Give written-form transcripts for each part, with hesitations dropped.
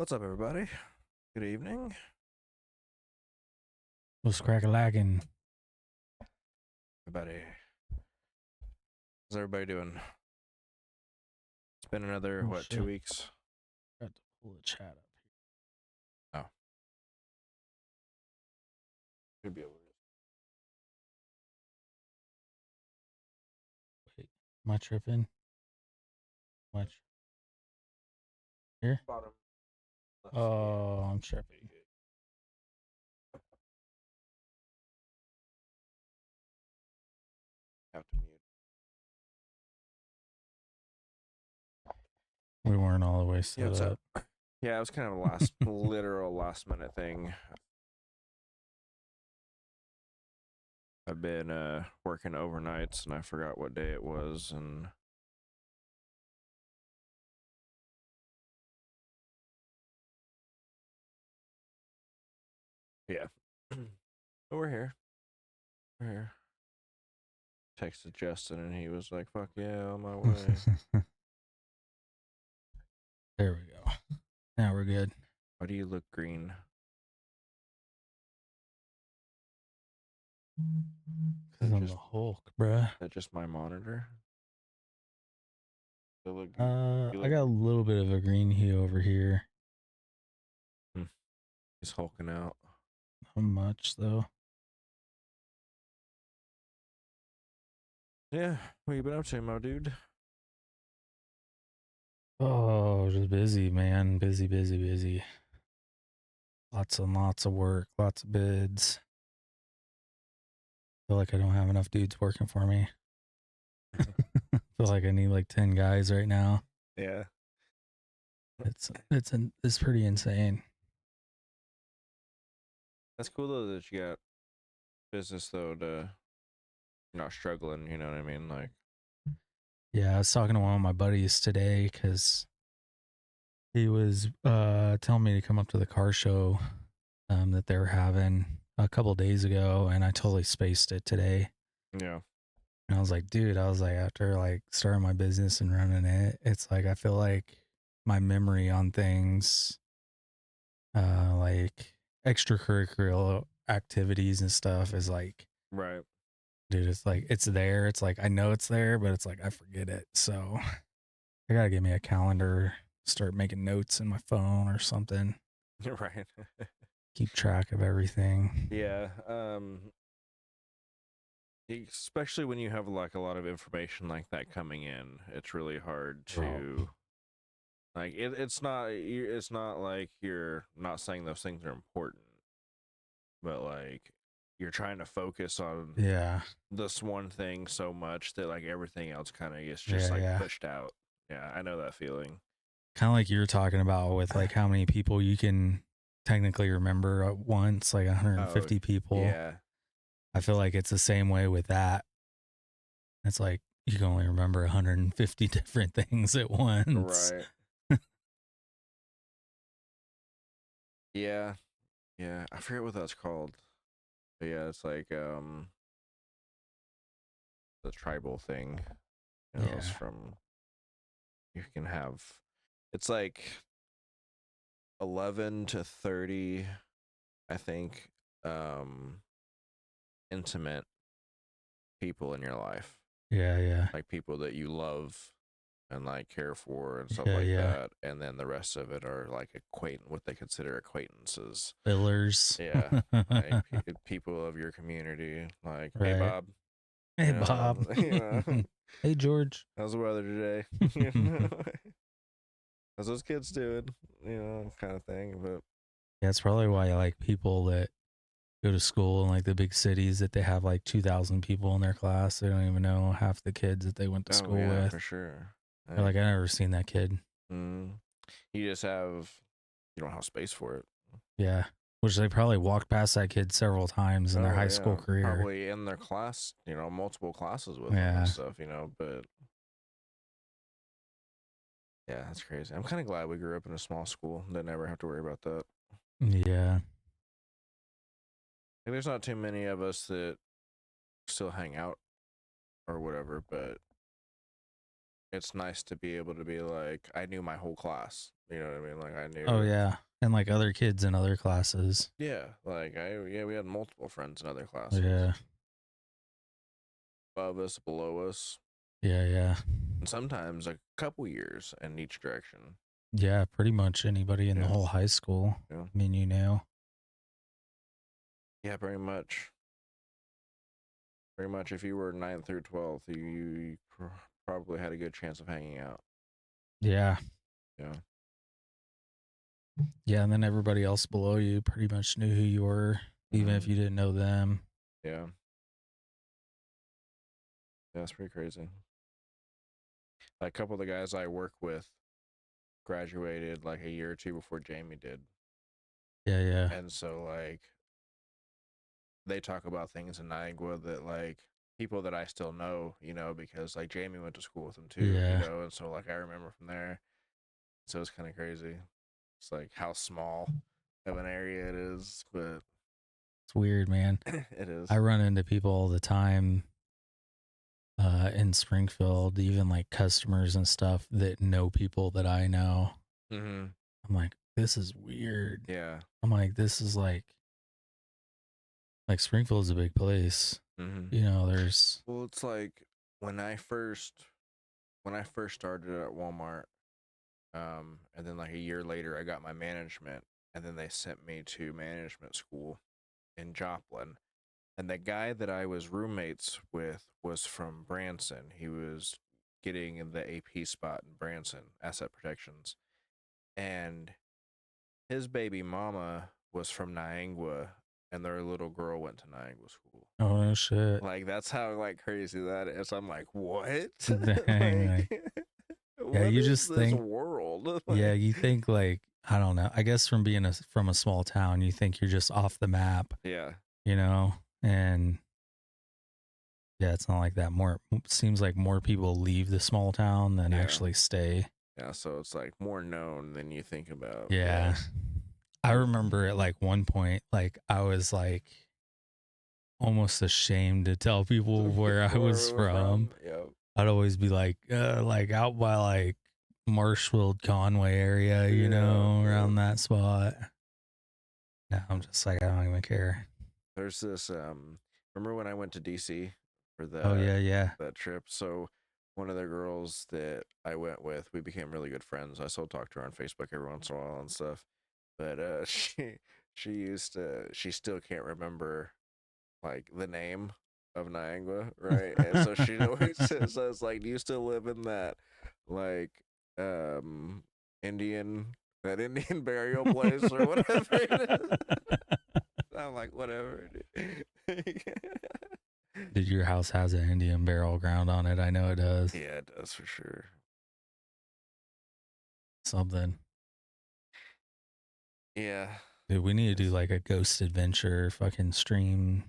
What's up, everybody? Good evening. Was crack-a-lacking. Everybody, how's everybody doing? It's been another, Oh, what, 2 shit. weeks? Got to pull the chat up Oh. Should be able to. here. Wait, am I tripping? Much here? Bottom left. Oh, I'm tripping. Have to mute. We weren't all the way Yeah, set what's up. up? Yeah, it was kind of a literal last minute thing. I've been working overnights and I forgot what day it was, and yeah. But we're here. We're here. Texted Justin and he was like, fuck yeah, on my way. There we go. Now we're good. Why do you look green? Because I'm Just, the Hulk, bruh. is that just my monitor? They look, you I look, got a little bit of a green hue over here. he's hulking out. Not much, though. Yeah, what you been up to, my dude? Oh, just busy, man. Busy, busy, busy. Lots and lots of work. Lots of bids. Feel like I don't have enough dudes working for me. Feel like I need like 10 guys right now. Yeah. It's pretty insane. That's cool though that you got business though to you're not struggling, you know what I mean? Like, Yeah, I was talking to one of my buddies today because he was telling me to come up to the car show that they were having a couple days ago, and I totally spaced it today. yeah. And I was like, dude, after like starting my business and running it, it's like I feel like my memory on things, like extracurricular activities and stuff, is like, Right. dude, it's like it's there. It's like I know it's there, but it's like I forget it. So I gotta get me a calendar, start making notes in my phone or something. Right. Keep track of everything. Yeah. Especially when you have like a lot of information like that coming in, it's really hard Bro. to like it's not like you're not saying those things are important, but like you're trying to focus on Yeah. this one thing so much that like everything else kind of gets just Yeah. like Yeah. pushed out. Yeah, I know that feeling. Kind of like you were talking about with like how many people you can technically remember at once, like Oh, 150 people. yeah. I feel like it's the same way with that. It's like you can only remember 150 different things at once. Right. Yeah. Yeah. I forget what that's called. But yeah, it's like the tribal thing. You know, it's Yeah. from you can have it's like 11 to 30, I think, intimate people in your life. Yeah. Yeah. Like people that you love and like care for and stuff Yeah. like Yeah. that. And then the rest of it are like what they consider acquaintances. Fillers. Yeah, like people of your community. Like, hey Right. Bob, Hey, Bob. you know, Hey, George. how's the weather today? You Yeah, know, how's those kids doing? You know, kind of thing. But it's probably why I like people that go to school in like the big cities that they have like 2,000 people in their class. They don't even know half the kids that they went to oh school yeah, with. for sure. They're like, I never seen that kid. Mm, you just have you don't have space for it. Yeah. Which they probably walked past that kid several times in their Oh high school yeah, career. probably in their class, you know, multiple classes with them and Yeah. stuff, you know. But yeah, that's crazy. I'm kind of glad we grew up in a small school that never have to worry about that. Yeah. Like, there's not too many of us that still hang out or whatever, but it's nice to be able to be like, I knew my whole class. You know what I mean? Like I Oh knew. yeah, and like other kids in other classes. Yeah, like we had multiple friends in other classes, Yeah, above us, below us, yeah, yeah, and sometimes a couple years in each direction. yeah. Pretty much anybody in the Yeah, whole high school. yeah, I mean, you know. yeah. Pretty much, pretty much. If you were 9th through 12th, you probably had a good chance of hanging out. Yeah, Yeah, yeah, and then everybody else below you pretty much knew who you were, even if mm-hmm. you didn't know them. Yeah, yeah. That's pretty crazy. Like a couple of the guys I work with graduated like a year or two before Jamie did, Yeah, yeah, and so like they talk about things in Niagara that like people that I still know, you know, because like Jamie went to school with him too, you yeah. know, and so like I remember from there. So it's kind of crazy. It's like how small of an area it is, but It's weird, man. it is. I run into people all the time in Springfield, even like customers and stuff that know people that I know. Mm-hmm. I'm like, this is weird. Yeah. I'm like, this is like Springfield's a big place. Mm-hmm. You know, there's Well, it's like when I first started at Walmart, and then like a year later I got my management, and then they sent me to management school in Joplin. And the guy that I was roommates with was from Branson. He was getting in the AP spot in Branson, asset protections. And his baby mama was from Niangua, and their little girl went to Niangua school. oh no shit. Like that's how like crazy that is. I'm like, what? Dang, Like, like yeah, what you is just this think world? yeah, Like, you think like I don't know. I guess from being from a small town, you think you're just off the map, yeah, you know? And yeah, it's not like that. More seems like more people leave the small town than yeah, actually stay. yeah. So it's like more known than you think about. Yeah, Yeah. I yeah. remember at like one point, like I was like almost ashamed to tell people where I Where was we were from. from. Yep. I'd always be like out by like Marshfield, Conway area, you Yeah, know, yeah. around that spot. Now I'm just like, I don't even care. There's this remember when I went to DC for Oh that yeah, yeah. trip? So one of the girls that I went with, we became really good friends. I still talk to her on Facebook every once in a while and stuff. But she still can't remember like the name of Niangua, right? And so she always says like, "Do you still live in that like um Indian Indian burial place or whatever it is?" I'm like, whatever. Dude, your house has an Indian burial ground on it. I know it does. Yeah, it does for sure. Something. Yeah, Dude, we need to do yes. like a ghost adventure fucking stream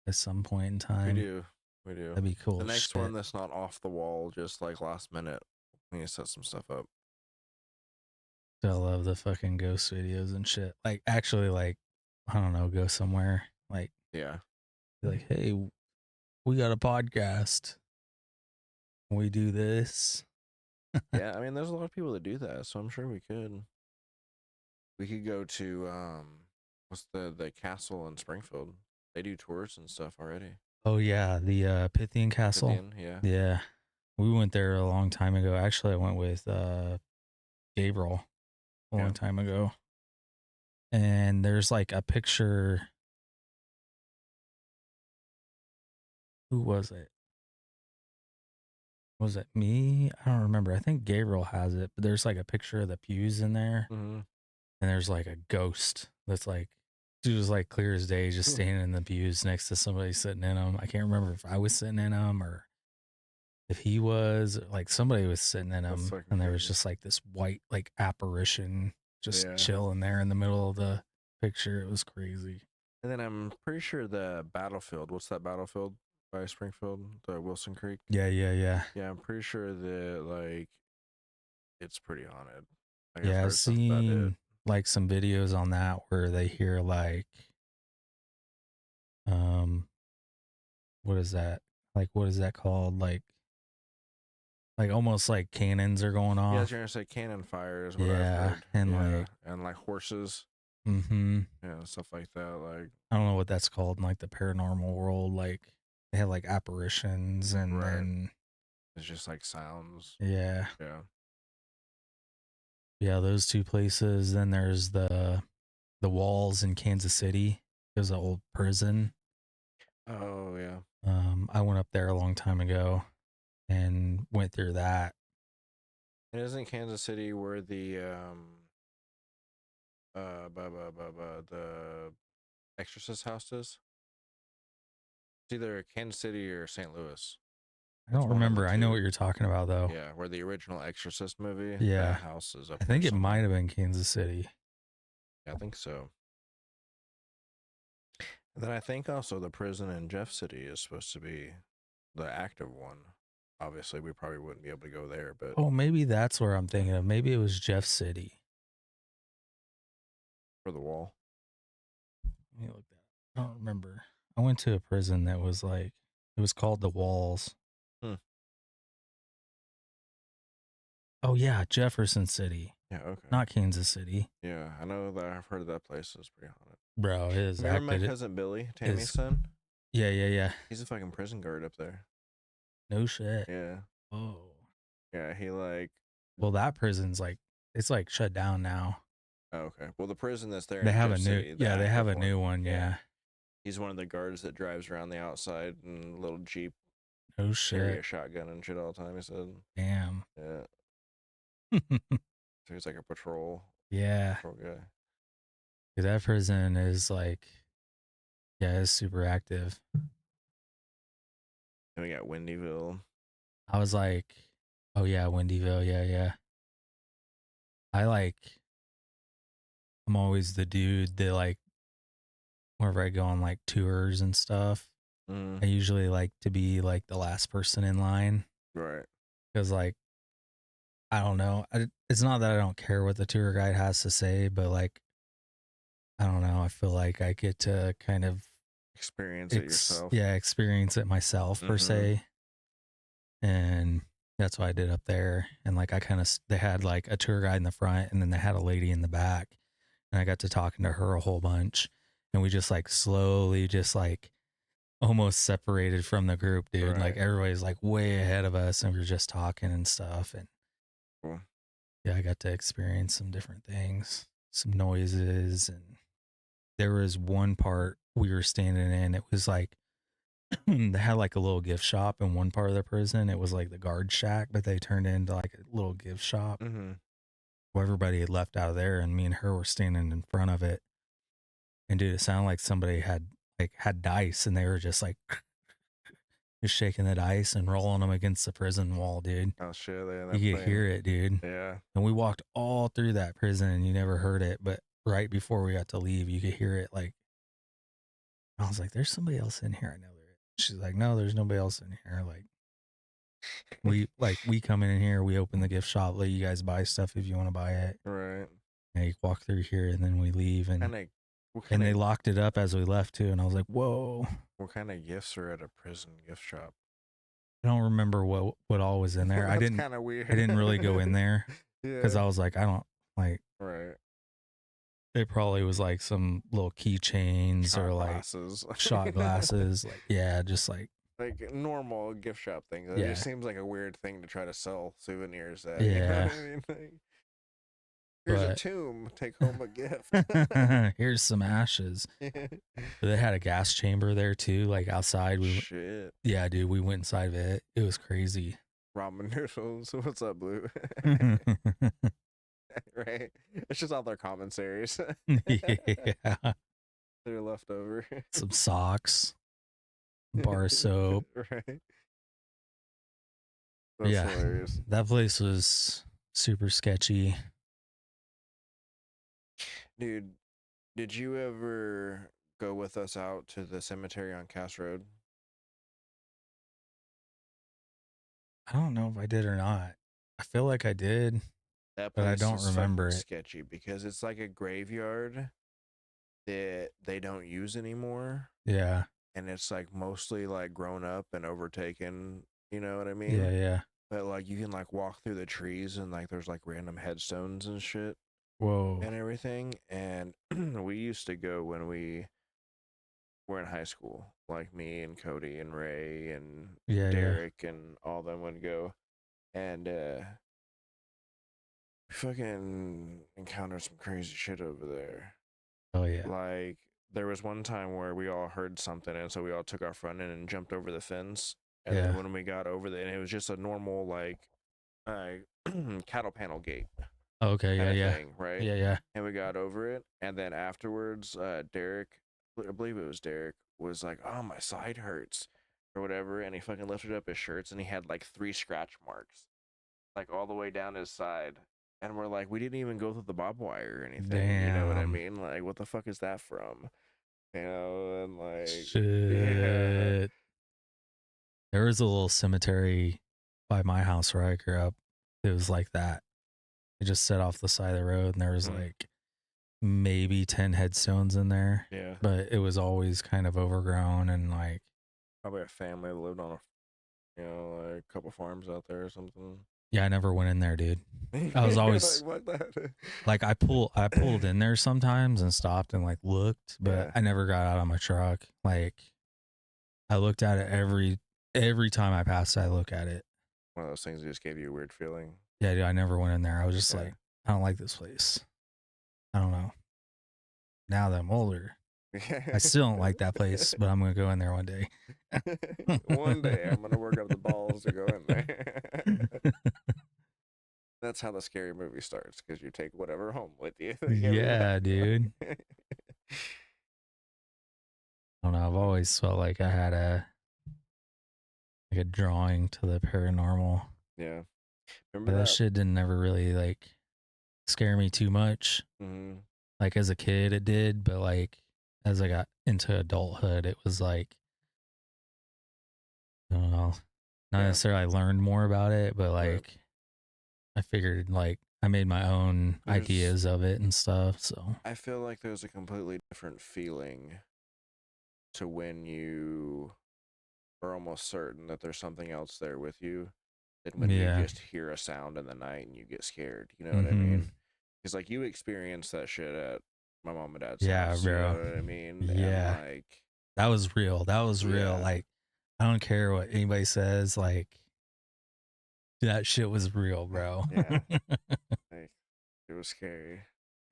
at some point in We time. do. We do. That'd be The cool as next one shit. that's not off the wall, just like last minute, we need to set some stuff up. I love the fucking ghost videos and shit. Like, actually, like, I don't know, go somewhere. Like, Yeah. be like, hey, we got a podcast. We do this. Yeah, I mean, there's a lot of people that do that, so I'm sure we could. We could go to what's the castle in Springfield? They do tours and stuff already. Oh, yeah, the Pythian Castle. Pythian, yeah. Yeah. We went there a long time ago. Actually, I went with Gabriel a Yeah. long time ago. And there's like a picture. Who was it? Was it me? I don't remember. I think Gabriel has it, but there's like a picture of the pews in there, Mm-hmm. and there's like a ghost that's like, dude was like clear as day, just standing in the pews next to somebody sitting in them. I can't remember if I was sitting in them or if he was, like somebody was sitting in That's them, fucking and there was crazy. just like this white like apparition just Yeah. chilling there in the middle of the picture. It was crazy. And then I'm pretty sure the battlefield. What's that battlefield by Springfield? The Wilson Creek. Yeah, yeah, yeah. Yeah, I'm pretty sure that like it's pretty haunted. Like I've Yeah, I've heard stuff about it. seen like some videos on that where they hear like um what is that? Like what is that called? Like like almost like cannons are going Yeah, I was off. gonna say cannon fire is what I've Yeah, heard. and Yeah, like, and like horses, mm-hmm. yeah, stuff like that. Like, I don't know what that's called in like the paranormal world. Like they have like apparitions, and right? then It's just like sounds. yeah, Yeah. yeah, those two places. Then there's the walls in Kansas City. There's an old prison. Oh yeah. I went up there a long time ago and went through that. And isn't Kansas City where the the Exorcist house is? It's either Kansas City or St. Louis. I It's don't one of the remember. I know two. what you're talking about though. Yeah, where the original Exorcist movie, Yeah, that house is up I there think it might somewhere. have been Kansas City. Yeah, I think so. And then I think also the prison in Jeff City is supposed to be the active one. Obviously, we probably wouldn't be able to go there, but Oh, maybe that's where I'm thinking of. Maybe it was Jeff City. for the wall. Let me look that. I don't remember. I went to a prison that was like it was called the Walls. Hmm. Oh yeah, Jefferson City, Yeah, okay. not Kansas City. Yeah, I know that I've heard that place is pretty haunted. Bro, it is Remember my acted. cousin Billy, Tammy's Is son? yeah, yeah, yeah. He's a fucking prison guard up there. No shit. Yeah. Oh. Yeah, he like Well, that prison's like it's like shut down now. oh, okay. Well, the prison that's there They in have a Jeff new City, the yeah, they have active a new one. one, Yeah. yeah. He's one of the guards that drives around the outside in a little Jeep, No carry shit. a shotgun and shit all the time, he said. Damn. Yeah. So he's like a Yeah. patrol guy. That prison is like yeah, it's super active. Then we got Windyville. I was like, oh yeah, Windyville, yeah, yeah. I like I'm always the dude that like whenever I go on like tours and stuff, Mm, I usually like to be like the last person in line right. because like I don't know, it's not that I don't care what the tour guide has to say, but like I don't know, I feel like I get to kind of Experience it yourself. experience it myself per Mm-hmm. se, and that's what I did up there. And like I kind of they had like a tour guide in the front, and then they had a lady in the back, and I got to talking to her a whole bunch, and we just like slowly just like almost separated from the group, dude. Like Right. everybody's like way ahead of us, and we are just talking and stuff. And Cool. yeah, I got to experience some different things, some noises. And there was one part we were standing in, it was like they had like a little gift shop in one part of the prison. It was like the guard shack, but they turned it into like a little gift shop. Mm-hmm. Well, everybody had left out of there, and me and her were standing in front of it. And dude, it sounded like somebody had dice, and they were just like just shaking the dice and rolling them against the prison wall, dude. Oh shit, they're You could playing. hear it, dude. Yeah. And we walked all through that prison, and you never heard it. But right before we got to leave, you could hear it. Like I was like, "There's somebody else in here." I know there is. She's like, "No, there's nobody else in here." We come in here, we open the gift shop, let you guys buy stuff if you want to buy it. Right. And you walk through here, and then we leave, Kind of. and they locked it up as we left too. And I was like, "Whoa!" What kind of gifts are at a prison gift shop? I don't remember what all was in there. That's kind of weird. I didn't really go in there because Yeah. I was like, I don't like. Right. It probably was like some little keychains Shot or like glasses. shot glasses. Like yeah, just Like normal gift shop things. It yeah, just seems like a weird thing to try to sell souvenirs at. You know yeah. what I mean? Like, here's a But tomb. Take home a gift. here's some ashes. But they had a gas chamber there too, like outside. Shit. Yeah, dude, we went inside of it. It was crazy. Ramen noodles. What's up, Blue? Right? It's just all their commentaries. Yeah, They're left over. some socks, bar of soap. Right? That's Yeah, hilarious. that place was super sketchy. Dude, did you ever go with us out to the cemetery on Cass Road? I don't know if I did or not. I feel like I did, That but I place don't is remember fucking it. sketchy because it's like a graveyard that they don't use anymore. Yeah, And it's like mostly like grown up and overtaken. You know what I yeah, mean? yeah. but like you can like walk through the trees and like there's like random headstones and shit Whoa. and everything. And we used to go when we were in high school, like me and Cody and Ray and Yeah, yeah. Derek and all them would go, and we fucking encountered some crazy shit over there. Oh yeah. Like there was one time where we all heard something, and so we all took our front end and jumped over the fence. And then Yeah. when we got over there, and it was just a normal like uh, cattle panel gate Okay, kind yeah, of yeah. thing, right? Yeah, yeah. And we got over it, and then afterwards, Derek, I believe it was Derek, was like, "Oh, my side hurts," or whatever, and he fucking lifted up his shirts, and he had like 3 scratch marks, like all the way down his side. And we're like, we didn't even go through the barbed wire or anything, you know what I Damn. mean? Like, what the fuck is that from? You know, and like, yeah, Shit. There was a little cemetery by my house where I grew up. It was like that. It just set off the side of the road and there was mm, like maybe 10 headstones in there, yeah, but it was always kind of overgrown and like, probably a family that lived on like a couple farms out there or something. yeah, I never went in there, dude. I was You're like, always what the? like, I pulled in there sometimes and stopped and like looked, but Yeah, I never got out of my truck. Like I looked at it every time I passed, I look at it. one of those things that just gave you a weird feeling. Yeah, dude, I never went in there. I was just Yeah. like, I don't like this place. I don't know. Now that I'm older, I still don't like that place, but I'm gonna go in there one day. One day I'm gonna work up the balls to go in there. That's how the scary movie starts, because you take whatever home with you. Yeah, dude. Everybody. I don't know. I've always felt like I had a drawing to the paranormal. Yeah. But Remember that that? shit didn't never really like scare me too much. Mm-hmm. Like as a kid, it did, but like as I got into adulthood, it was like I don't know, not Yeah. necessarily I learned more about it, but Right. like I figured like I made my own There's. ideas of it and stuff. So I feel like there's a completely different feeling to when you are almost certain that there's something else there with you than when you yeah, just hear a sound in the night and you get scared. You know what I mm-hmm. mean? Because like you experienced that shit at my mom and dad's Yeah, house. You know bro. what I mean? And Yeah, like, that was real. That was real. yeah, Like I don't care what anybody says. Like that shit was real, bro. yeah, like it was scary.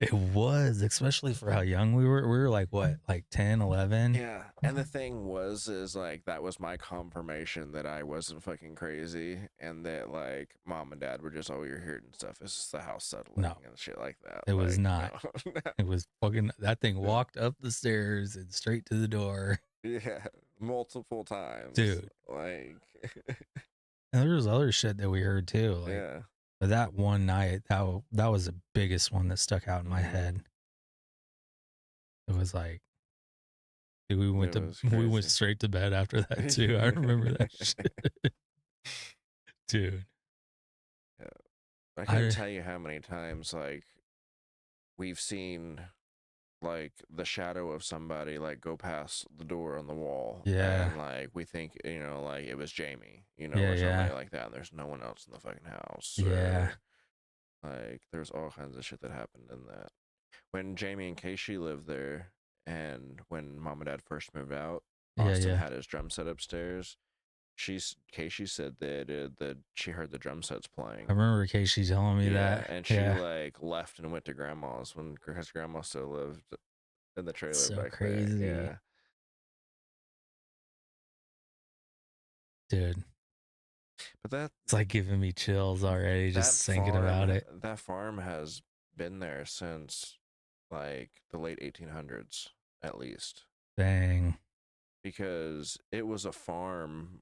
It was, especially for how young we were. We were like what, like 10, 11? Yeah, and the thing was, is like that was my confirmation that I wasn't fucking crazy, and that like mom and dad were just, oh, you're hearing stuff. It's just the house settling No, and shit like that. it was Like, not. no, It was fucking, that thing yeah, walked up the stairs and straight to the door. yeah, multiple times. Dude. Like, And there was other shit that we heard too. Like, yeah, but that one night, that was the biggest one that stuck out in my mm-hmm. head. It was like, dude, It was we went crazy. straight to bed after that too. I remember that shit. Dude. Yeah. I can't I tell you how many times like we've seen like the shadow of somebody like go past the door on the wall, yeah. and like we think, like it was Jamie, Yeah, or yeah. somebody like that, and there's no one else in the fucking house, Yeah. or like there's all kinds of shit that happened in that. When Jamie and Casey lived there, and when mom and dad first moved out, Yeah, Austin yeah. had his drum set upstairs. Casey said that she heard the drum sets I playing. remember Casey telling me Yeah, that. and she Yeah. like left and went to grandma's when his grandma still lived in the It's trailer so back there. crazy. Yeah, Dude. but that It's like giving me chills already that just thinking about farm it. that farm has been there since like the late 1800s at least, Dang. because it was a farm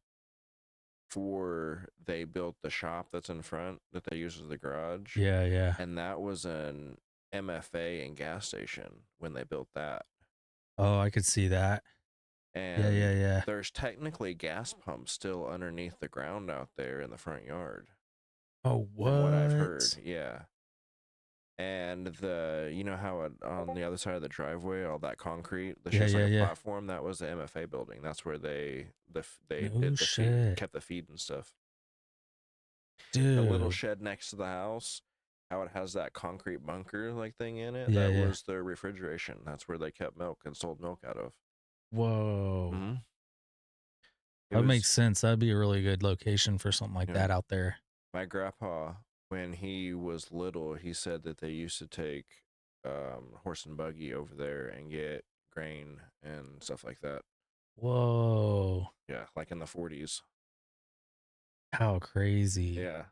for they built the shop that's in front that they use as the garage, Yeah, yeah. and that was an MFA and gas station when they built that. Oh, I could see that. Yeah, And yeah, yeah. there's technically gas pumps still underneath the ground out there in the front yard, Oh, from what I've heard. what? Yeah. And how on the other side of the driveway, all that concrete, that's Yeah, just like yeah, a yeah. platform, that was the MFA building. That's where they No did the feed, shit. kept the feed and stuff. The little Dude. shed next to the house, how it has that concrete bunker like thing in it, Yeah, that yeah. was their refrigeration. That's where they kept milk and sold milk out of. Whoa. Mm-hmm. It That makes was, sense. That'd be a really good location for something like you know, that out there. my grandpa, when he was little, he said that they used to take horse and buggy over there and get grain and stuff like that. Whoa. Yeah, like in the 40s. How crazy. Yeah.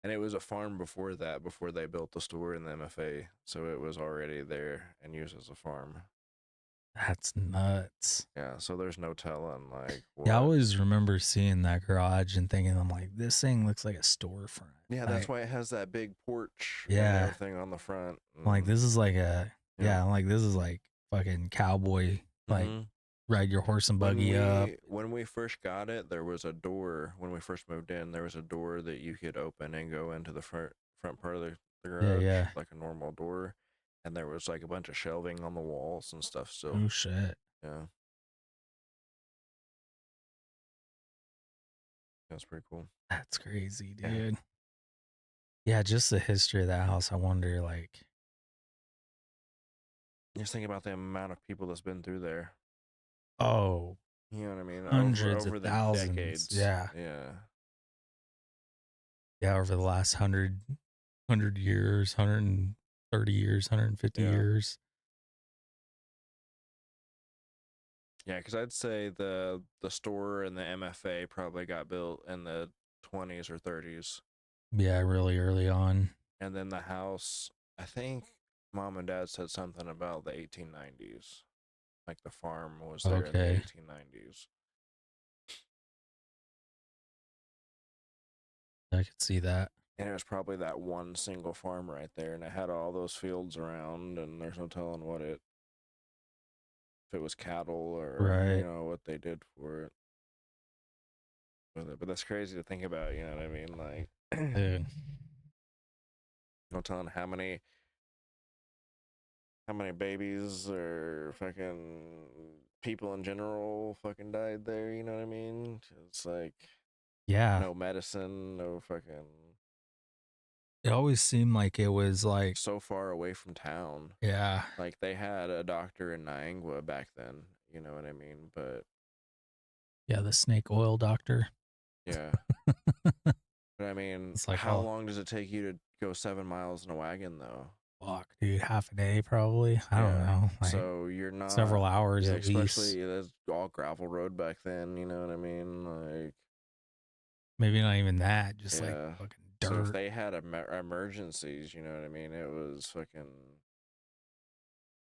And it was a farm before that, before they built the store in the MFA. So it was already there and used as a farm. That's nuts. Yeah, so there's no telling like Yeah, I what. always remember seeing that garage and thinking, I'm like, this thing looks like a storefront. Yeah, that's Like, why it has that big porch and yeah. everything on the front. I'm like, And, this is like a, yeah. yeah, I'm like, this is like fucking cowboy, like Mm-hmm. ride your horse and buggy up. When we first got it, there was a door. When we first moved in, there was a door that you could open and go into the front part of the Yeah, garage, yeah. like a normal door. And there was like a bunch of shelving on the walls and stuff still. Oh shit. Yeah, that's pretty cool. That's crazy, Yeah, dude. Yeah, just the history of that house. I wonder, like, just think about the amount of people that's been through there. oh, You know what I mean? hundreds of Over the thousands. decades. Yeah. Yeah, Yeah, over the last 100 years, 130 years, 150 yeah, years. yeah. Because I'd say the store and the MFA probably got built in the 20s or 30s. Yeah, really early on. And then the house, I think mom and dad said something about the 1890s. Like the farm was there in the Okay. 1890s. I could see that. And it was probably that one single farm right there. And it had all those fields around. And there's no telling what it, if it was cattle or, Right. what they did for it with it. But that's crazy to think about. You know what I mean? Like, Dude. no telling how many babies or fucking people in general fucking died there. You know what I mean? It's like, Yeah. no medicine, no fucking, It always seemed like it was like, so far away from town. yeah. Like they had a doctor in Niangua back then, you know what I mean? But Yeah, the snake oil doctor. yeah. But I mean, It's like, how oh, long does it take you to go 7 miles in a wagon though? fuck, dude, half a day probably. I don't Yeah. know. Like So you're not, several hours yeah, at least. especially that's all gravel road back then, you know what I mean? Like, Maybe not even that, just like yeah. fucking So if dirt. they had emergencies, you know what I mean? It was fucking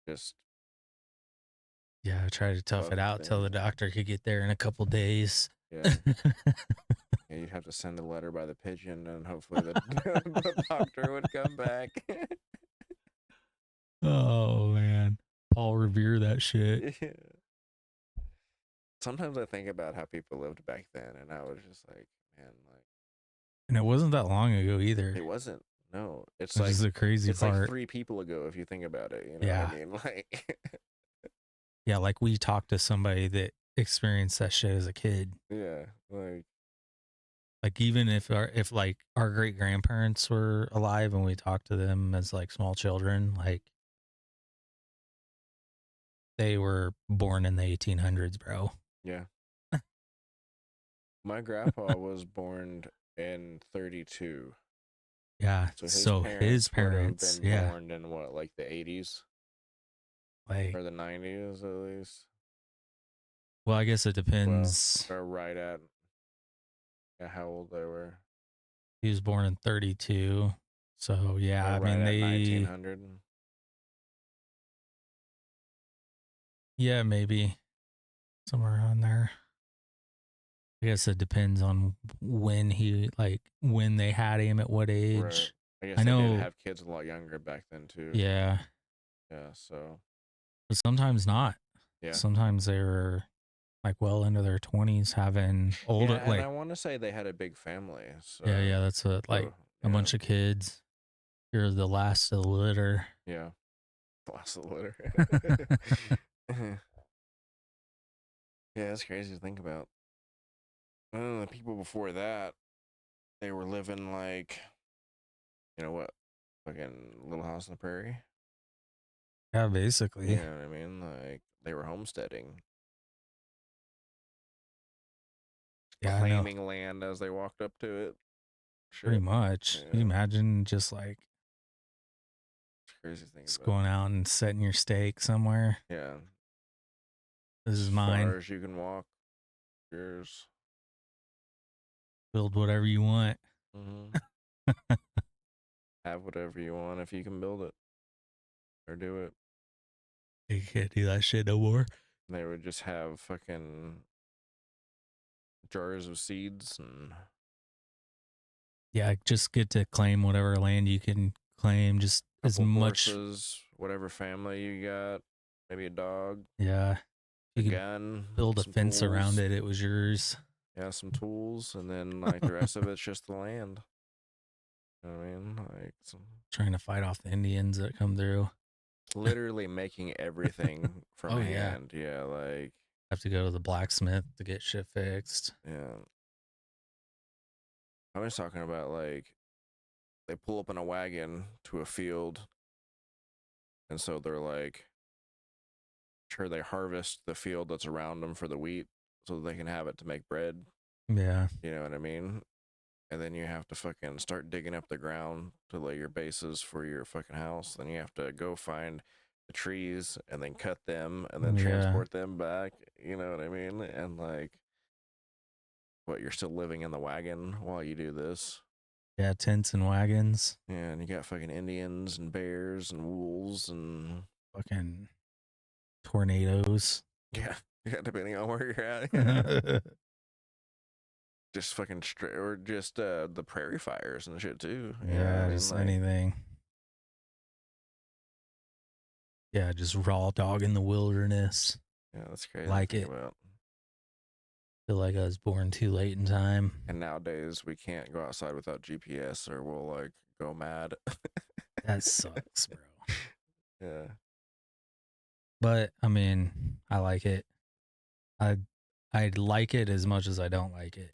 just Yeah, try to tough tough it out till then. the doctor could get there in a couple days. Yeah. Yeah, you'd have to send a letter by the pigeon, and hopefully the, the doctor would come back. Oh man. Paul Revere that shit. Yeah. Sometimes I think about how people lived back then, and I was just like, man, like And it wasn't that long ago either. it wasn't. No, Which is the crazy it's like part. 3 people ago if you think about it. You know what I Yeah. mean? Like, Yeah, like we talked to somebody that experienced that shit as a kid. yeah, like Like even if like our great grandparents were alive and we talked to them as like small children, like they were born in the 1800s, bro. yeah. My grandpa was born in 32, Yeah. so his So his parents would have parents, been yeah, born in what, like the 80s like or the 90s at least. well, I guess it Well, depends. or right at, yeah, how old they were. He was born in 32. So yeah, Or I right mean at they 1900. yeah, maybe somewhere around there. I guess it depends on when he like when they had him at what Right. age. I I guess they did know, have kids a lot younger back then too. yeah, Yeah, so but sometimes not. yeah. Sometimes they were like well into their 20s having Yeah, older and I like want to say they had a big family. yeah, So yeah, that's what like so a yeah. bunch of kids. You're the last of the litter. Yeah. Lost the litter. Yeah, that's crazy to think about. The people before that, they were living like, you know what, fucking Little House on the Prairie. Yeah, You basically. know what I mean? Like they were homesteading, Yeah, I know. claiming land as they walked up to it. Pretty Shit. much. Can you Yeah. imagine just like It's crazy thing just about. going out and setting your stake somewhere? Yeah. This As is far mine. as you can walk, yours. Build whatever you want. Mm-hmm. Have whatever you want if you can build it or do it. You can't do that shit no more. They would just have fucking jars of seeds and Yeah, just get to claim whatever land you can claim, just as couple much. horses, whatever family you got, maybe a dog, Yeah, a you could gun, build a some fence around tools. it. It was yours. Yeah, some tools, and then like the rest of it's just the land. You know what I mean? Like Trying to fight off the Indians that come through. literally making everything from Oh yeah, hand. Yeah, like have to go to the blacksmith to get shit fixed. yeah. I was talking about like they pull up in a wagon to a field, and so they're like sure they harvest the field that's around them for the wheat so that they can have it to make bread. Yeah, You know what I mean? And then you have to fucking start digging up the ground to lay your bases for your fucking house. Then you have to go find the trees and then cut them and then yeah, transport them back. You know what I mean? And like, what, you're still living in the wagon while you do this. yeah. Tents and wagons. And you got fucking Indians and bears and wolves and Fucking tornadoes. yeah, yeah, depending on where you're at, yeah. Yeah, Just fucking straight or just the prairie fires and shit too. You know what I mean? just Like, anything. Yeah, just raw dog in the wilderness. yeah, that's crazy to Like think it. about. Feel like I was born too late in time. And nowadays we can't go outside without GPS or we'll like go mad. That sucks, bro. Yeah. But I mean, I like it. I I like it as much as I don't like it.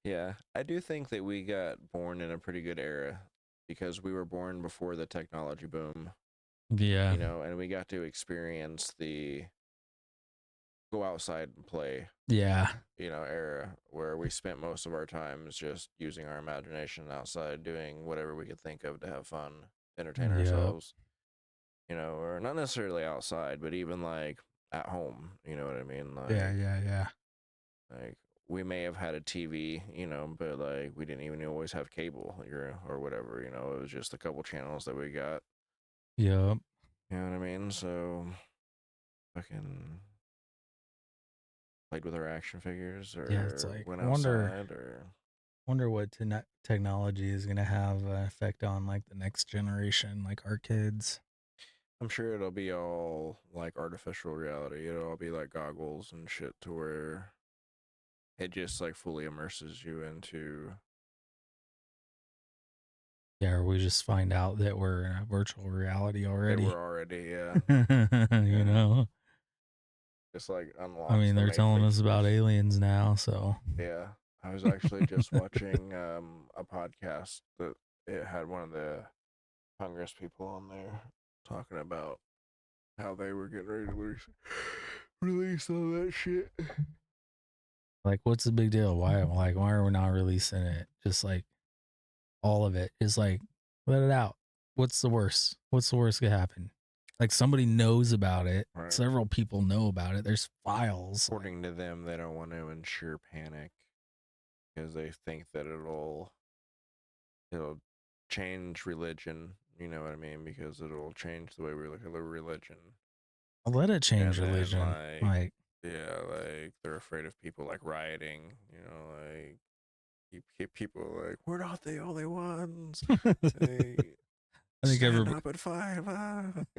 Yeah. I do think that we got born in a pretty good era because we were born before the technology boom, Yeah. and we got to experience the go outside and play, Yeah. era where we spent most of our times just using our imagination outside doing whatever we could think of to have fun, entertain Yep. ourselves, or not necessarily outside, but even like at home, you know what I mean? Yeah, yeah, yeah. Like we may have had a TV, but like we didn't even always have cable or whatever, it was just a couple channels that we got. Yep. You know what I mean? So fucking played with our action figures Yeah, it's or like went wonder outside or wonder what technology is going to have an effect on like the next generation, like our kids. I'm sure it'll be all like artificial reality. It'll all be like goggles and shit to where it just like fully immerses you into Yeah, or we just find out that we're in a virtual reality that already. we're already, yeah. You Yeah. know? Just like I unlocks mean, the they're telling matrix us for about us. aliens now, so Yeah. I was actually just watching a podcast that it had one of the Congress people on there talking about how they were getting ready to release all that shit. like what's the big deal? Why are we not releasing it? Just like all of it. Just like let it out. What's the worst? What's the worst could happen? Like somebody knows about it. Right. Several people know about it. There's files. Like, According to them, they don't want to ensure panic because they think that it'll change religion. You know what I mean? Because it'll change the way we look at the religion. let it change And then religion. Like yeah, like they're afraid of people like rioting. Like keep people like we're not the only ones. Hey, I think stand every up and fight,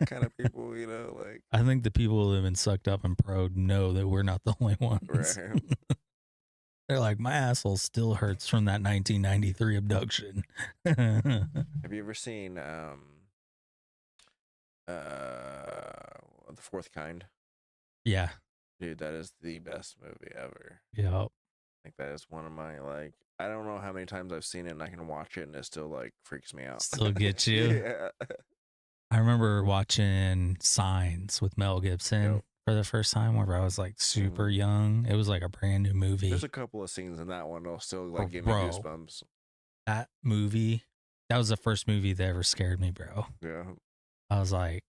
kind of people. Like I think the people who have been sucked up and pro know that we're not the only ones. right. They're like, my asshole still hurts from that 1993 abduction. Have you ever seen the Fourth Kind? Yeah. Dude, that is the best movie ever. Yeah. think that is one of my like. I don't know how many times I've seen it, and I can watch it, and it still like freaks me out. Still get you. Yeah. I remember watching Signs with Mel Gibson Yep. for the first time, where I was like super Mm. young. It was like a brand new There's movie. a couple of scenes in that one that'll still like give me Bro, goosebumps. that movie, that was the first movie that ever scared me, bro. Yeah. I was like,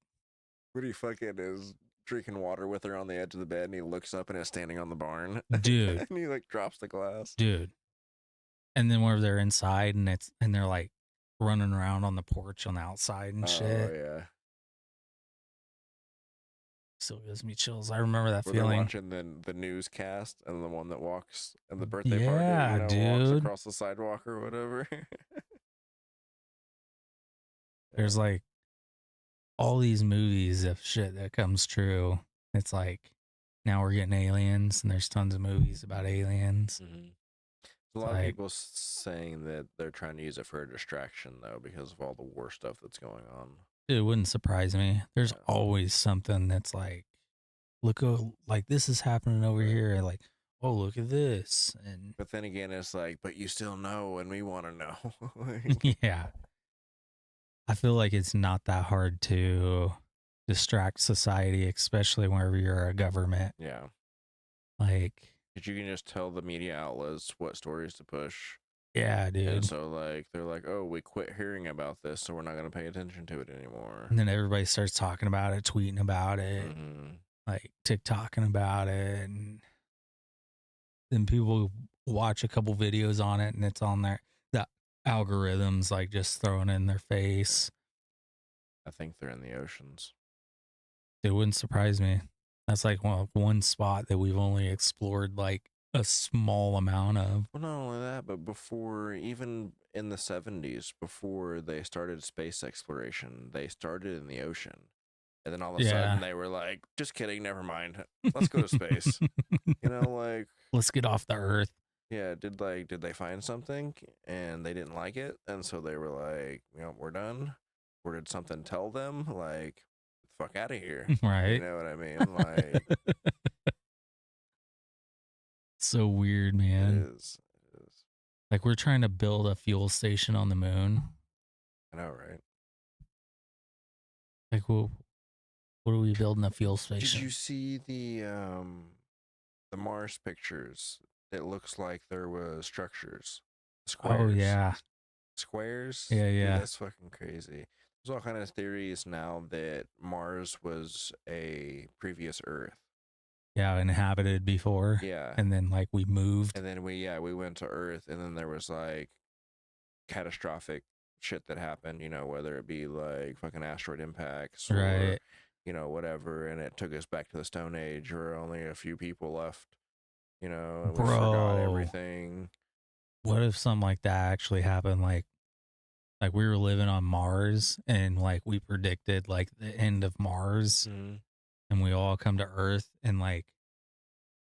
Where he fucking is drinking water with her on the edge of the bed, and he looks up and is standing on the barn, dude, and he like drops the glass. dude. And then where they're inside and they're like running around on the porch on the outside and Oh shit. yeah. Still gives me chills. I remember that Where they're feeling. watching the newscast, and the one that walks in the birthday party, Yeah, walks dude. across the sidewalk or whatever. There's Yeah. like all these movies of shit that comes true. It's like now we're getting aliens, and there's tons of movies about aliens. Mm-hmm. A It's lot of like, people saying that they're trying to use it for a distraction though, because of all the war stuff that's going on. it wouldn't surprise me. There's Yeah. always something that's like, look, oh, like this is happening over Right. here. Like, oh, look at this. And But then again, it's like, but you still know, and we want to know. Like, yeah, I feel like it's not that hard to distract society, especially whenever you're a government. yeah. Like, Because you can just tell the media outlets what stories to push. yeah, And dude. so, like, they're like, oh, we quit hearing about this, so we're not going to pay attention to it anymore. And then everybody starts talking about it, tweeting about it, Mm-hmm. like TikToking about it. And then people watch a couple videos on it and it's on there. The algorithms like just throwing it in their face. I think they're in the oceans. It wouldn't surprise me. That's like one spot that we've only explored like a small amount of. Well, not only that, but before, even in the 70s, before they started space exploration, they started in the ocean. And then all of a sudden Yeah. they were like, just kidding, never mind. Let's go to space. Like, Let's get off the earth. yeah, did they find something and they didn't like it? And so they were like, we're done. Or did something tell them like, fuck out of here? You Right. know what I mean? Like, So weird, it man. is. It is. Like we're trying to build a fuel station on the moon. I know, right? Like, well, what are we building a fuel Did station? you see the Mars pictures? It looks like there was structures, Oh squares, yeah, squares. yeah, Dude, yeah, that's fucking crazy. There's all kind of theories now that Mars was a previous Earth. yeah. Inhabited before, Yeah, and then like we moved. and then we went to Earth, and then there was like catastrophic shit that happened. Whether it be like fucking asteroid impacts or Right, whatever, and it took us back to the Stone Age, where only a few people left. And we forgot bro. everything. What if something like that actually happened? Like we were living on Mars, and like we predicted like the end of Mars, Mm-hmm. and we all come to Earth, and like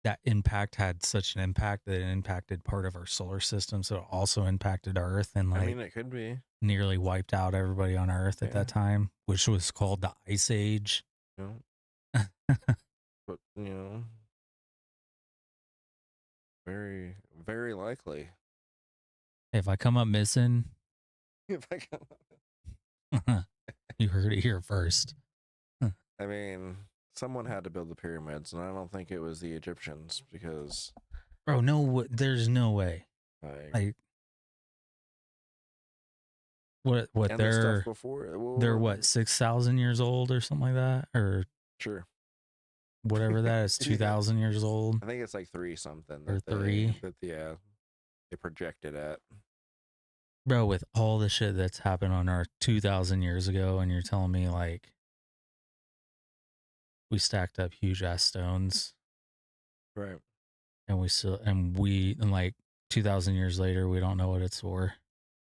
that impact had such an impact that it impacted part of our solar system, so it also impacted Earth, and I like mean, it could be. nearly wiped out everybody on Earth at Yeah. that time, which was called the Ice Age. You know, but very, very likely. If I come up missing, If I can. you heard it here first. I mean, someone had to build the pyramids, and I don't think it was the Egyptians, because Bro, no, there's no way. like, Like what and the stuff before. they're Well, what 6,000 years old or something like that, or sure. whatever that is, Yeah. 2,000 years old I think it's like three something or that three. they projected at. Bro, with all the shit that's happened on Earth 2,000 years ago, and you're telling me like we stacked up huge ass stones, Right. and and like 2,000 years later, we don't know what it's for.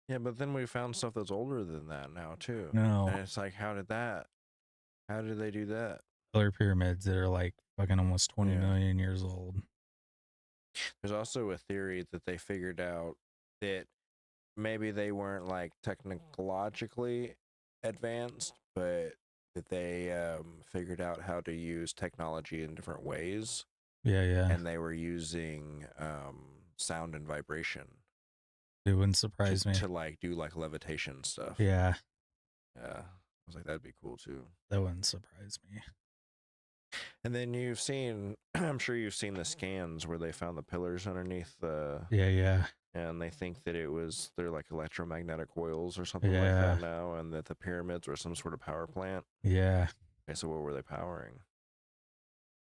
Yeah, but then we found stuff that's older than that now too. No, And it's like, how did they do that? other pyramids that are like fucking almost 20 Yeah. million years old. There's also a theory that they figured out that maybe they weren't like technologically advanced, but that they figured out how to use technology in different ways. Yeah, yeah. And they were using sound and vibration It wouldn't surprise me. to like do like levitation stuff. Yeah, Yeah, I was like, that'd be cool too. that wouldn't surprise me. And then you've seen, I'm sure you've seen the scans where they found the pillars underneath the, Yeah, yeah, and they think that they're like electromagnetic coils or something like yeah, that now, and that the pyramids were some sort of power plant. yeah. Okay, so what were they powering?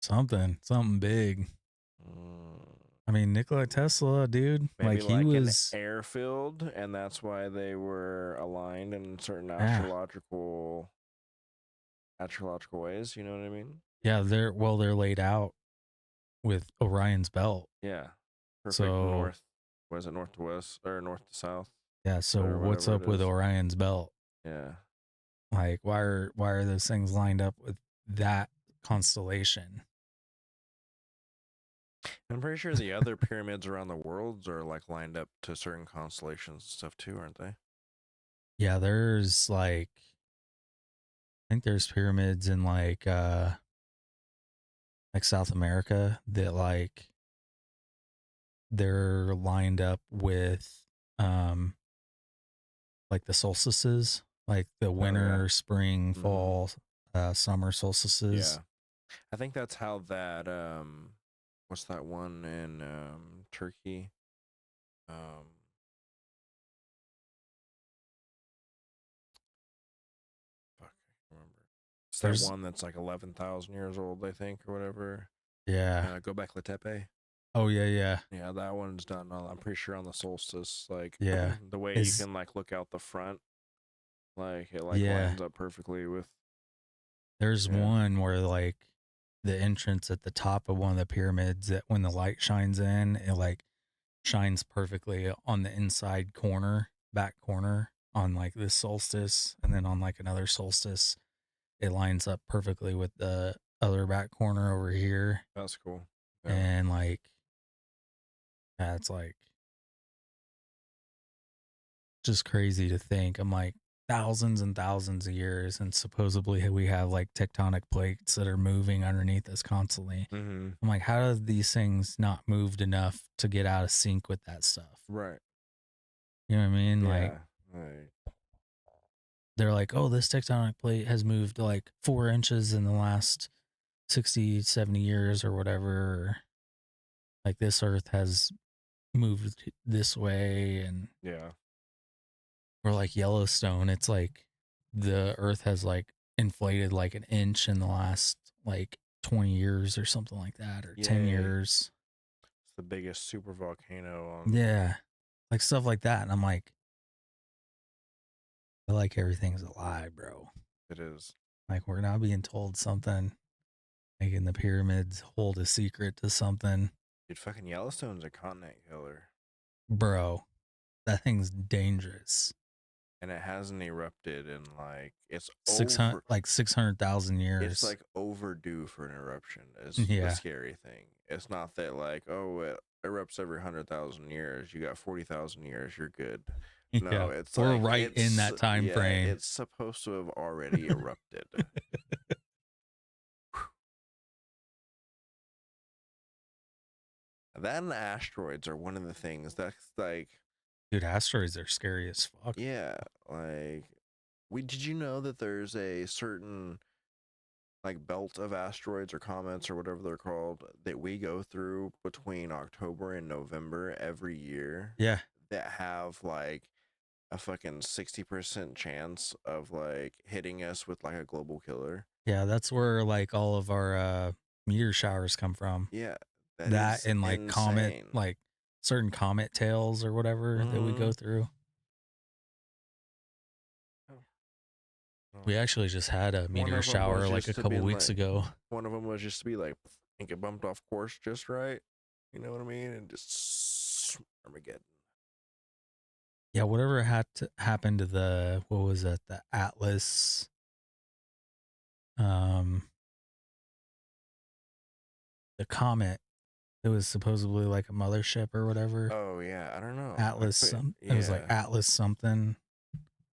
Something big. Mm, I mean, Nikola Tesla, dude, maybe like he like an was, airfield, and that's why they were aligned in certain yeah, astrological ways. You know what I mean? yeah. They're laid out with Orion's belt. Yeah, perfect So north. Was it north to west or north to south yeah. So or what's whatever it up with is? Orion's belt? Yeah. Like, why are those things lined up with that constellation? I'm pretty sure the other pyramids around the world are like lined up to certain constellations and stuff too, aren't they? Yeah, there's like I think there's pyramids in like South America that like they're lined up with um like the solstices, like the Oh yeah. winter, spring, Mm-hmm. fall, summer solstices. Yeah. I think that's how that what's that one in Turkey? Um fuck, I can't remember. It's that There's one that's like 11,000 years old, I think, or whatever. yeah. Göbekli Tepe. Oh yeah, yeah. Yeah, that one's done. I'm pretty sure on the solstice, like Yeah. the way you Is can like look out the front, like it like yeah. lines up perfectly with. There's Yeah. one where like the entrance at the top of one of the pyramids that when the light shines in, it like shines perfectly on the inside corner, back corner on like this solstice, and then on like another solstice, it lines up perfectly with the other back corner over here. That's cool. Yeah. And like, yeah, it's like just crazy to think. I'm like thousands and thousands of years, and supposedly we have like tectonic plates that are moving underneath us constantly. Mm-hmm. I'm like, how do these things not moved enough to get out of sync with that stuff? Right. You know what I mean? Like, Yeah. Right. they're like, oh, this tectonic plate has moved like 4 inches in the last 60, 70 years or whatever. Or, like, this earth has moved this way. And Yeah. or like Yellowstone, it's like the earth has like inflated like an inch in the last like 20 years or something like that, or 10 Yay. years. It's the biggest super volcano on. Yeah. Like stuff like that. And I'm like, I like everything's alive, bro. It is. Like, we're not being told something, making the pyramids hold a secret to something. Dude, fucking Yellowstone's a continent killer. Bro, that thing's dangerous. And it hasn't erupted in like 600 like 600,000 it's years. like overdue for an eruption is the Yeah. scary thing. It's not that like, oh, it erupts every 100,000 years, you got 40,000 years, you're good. No, Yeah. it's We're like right in that time yeah, frame. it's supposed to have already erupted. That and asteroids are one of the things that's like, Dude, asteroids are scary as fuck. yeah, like did you know that there's a certain like belt of asteroids or comets or whatever they're called that we go through between October and November every year Yeah. that have like a fucking 60% chance of like hitting us with like a global killer. Yeah, that's where like all of our meteor showers come from. Yeah, that That is and insane. like certain comet tails or whatever that we Mm-hmm. go through. Oh, oh. We actually just had a One meteor of them was shower like a just to be couple weeks like, ago. one of them was just to be like, and get bumped off course just right. You know what I mean? And just Armageddon. Yeah, whatever had to happen to the what was it? The Atlas um the comet. It was supposedly like a mothership or whatever. Oh yeah, I don't know. Atlas some it was like Yeah, Atlas something.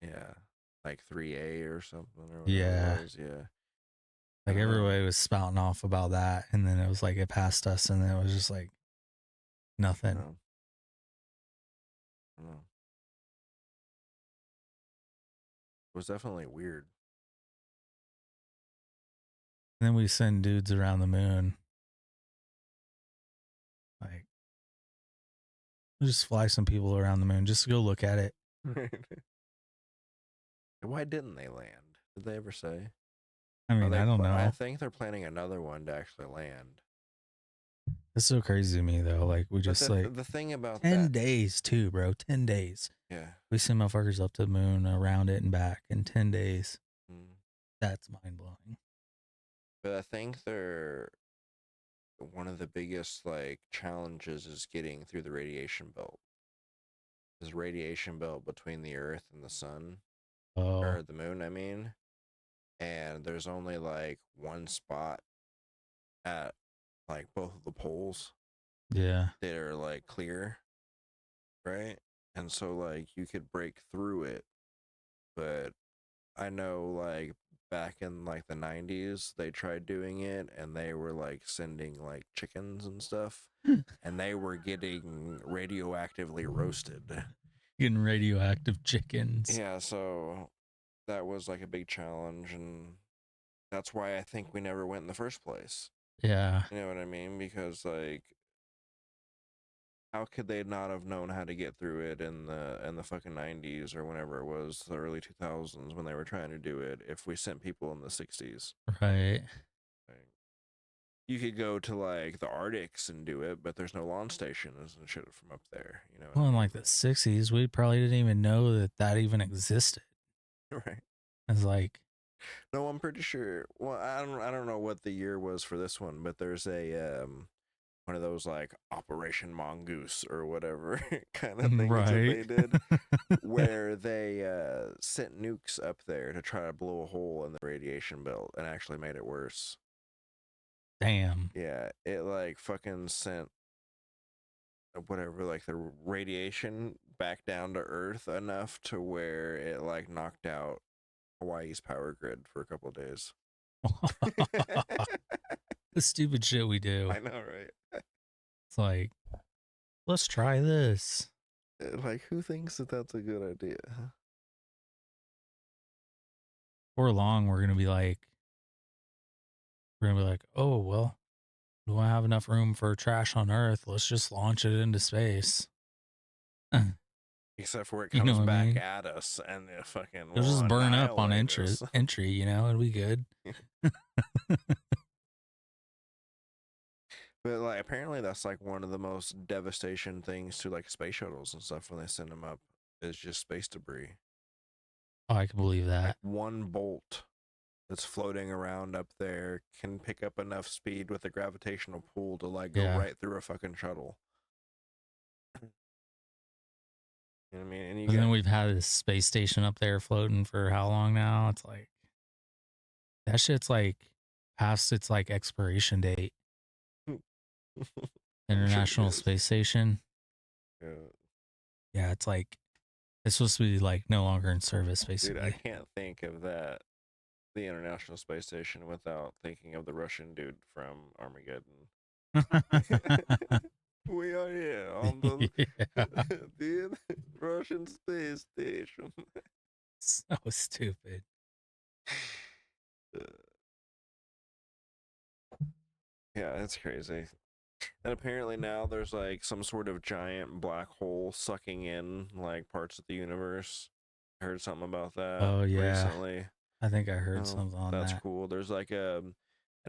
yeah, like 3A or something or whatever it Yeah. was. Yeah, I Like don't know. everybody was spouting off about that, and then it was like it passed us and then it was just like nothing. No. was definitely weird. And then we send dudes around the moon. Like, we'll just fly some people around the moon just to go look at it. Why didn't they land? Did they ever say? I Are mean, they? I don't I know. think they're planning another one to actually land. It's so crazy to me though. Like we But just like the thing about 10 that, days too, bro. 10 days. yeah. We send motherfuckers up to the moon, around it and back in 10 days. Mm. That's mind blowing. But I think they're one of the biggest like challenges is getting through the radiation belt. This radiation belt between the Earth and the sun, Oh, or the moon, I mean. And there's only like one spot at like both of the poles yeah. that are like clear, right? And so like you could break through it, but I know like back in like the 90s they tried doing it and they were like sending like chickens and stuff and they were getting radioactively roasted. Getting radioactive chickens. Yeah, so that was like a big challenge and that's why I think we never went in the first place. Yeah. You know what I mean? Because like how could they not have known how to get through it in the fucking 90s or whenever it was, the early 2000s when they were trying to do it if we sent people in the 60s? Right. Like, you could go to like the Arctics and do it, but there's no launch stations and shit from up there. You know what Well, I in mean? like the 60s, we probably didn't even know that that even existed. Right. It's like, No, I'm pretty sure. Well, I don't know what the year was for this one, but there's a one of those like Operation Mongoose or whatever kind of things that right. they did, where they sent nukes up there to try to blow a hole in the radiation belt and actually made it worse. Damn. Yeah, it like fucking sent whatever like the radiation back down to Earth enough to where it like knocked out Hawaii's power grid for a couple of days. The stupid shit we do. I know, right? It's like, let's try this. Like, who thinks that that's a good idea? Before long, we're gonna be like, oh well, do I have enough room for trash on Earth? Let's just launch it into space. Except for it You know comes what I back mean? at us and it fucking It'll will just burn up on annihilate entry. us. Entry, you know, it'll be good. But like, apparently, that's like one of the most devastation things to like space shuttles and stuff when they send them up is just space debris. Oh, I can believe Like that. one bolt that's floating around up there can pick up enough speed with the gravitational pull to like go Yeah. right through a fucking shuttle. You know what I mean? And you And then got we've had this space station up there floating for how long now? It's like that shit's like past its like expiration date. I'm sure it International is. Space Station. Yeah. Yeah, it's like it's supposed to be like no longer in service, Dude, I basically. can't think of that, the International Space Station, without thinking of the Russian dude from Armageddon. We are here on the Yeah. the Russian space station. So stupid. Yeah, it's crazy. And apparently now there's like some sort of giant black hole sucking in like parts of the universe. I heard something about that Oh yeah. recently. I think I heard Oh, something on that's that. cool. There's like an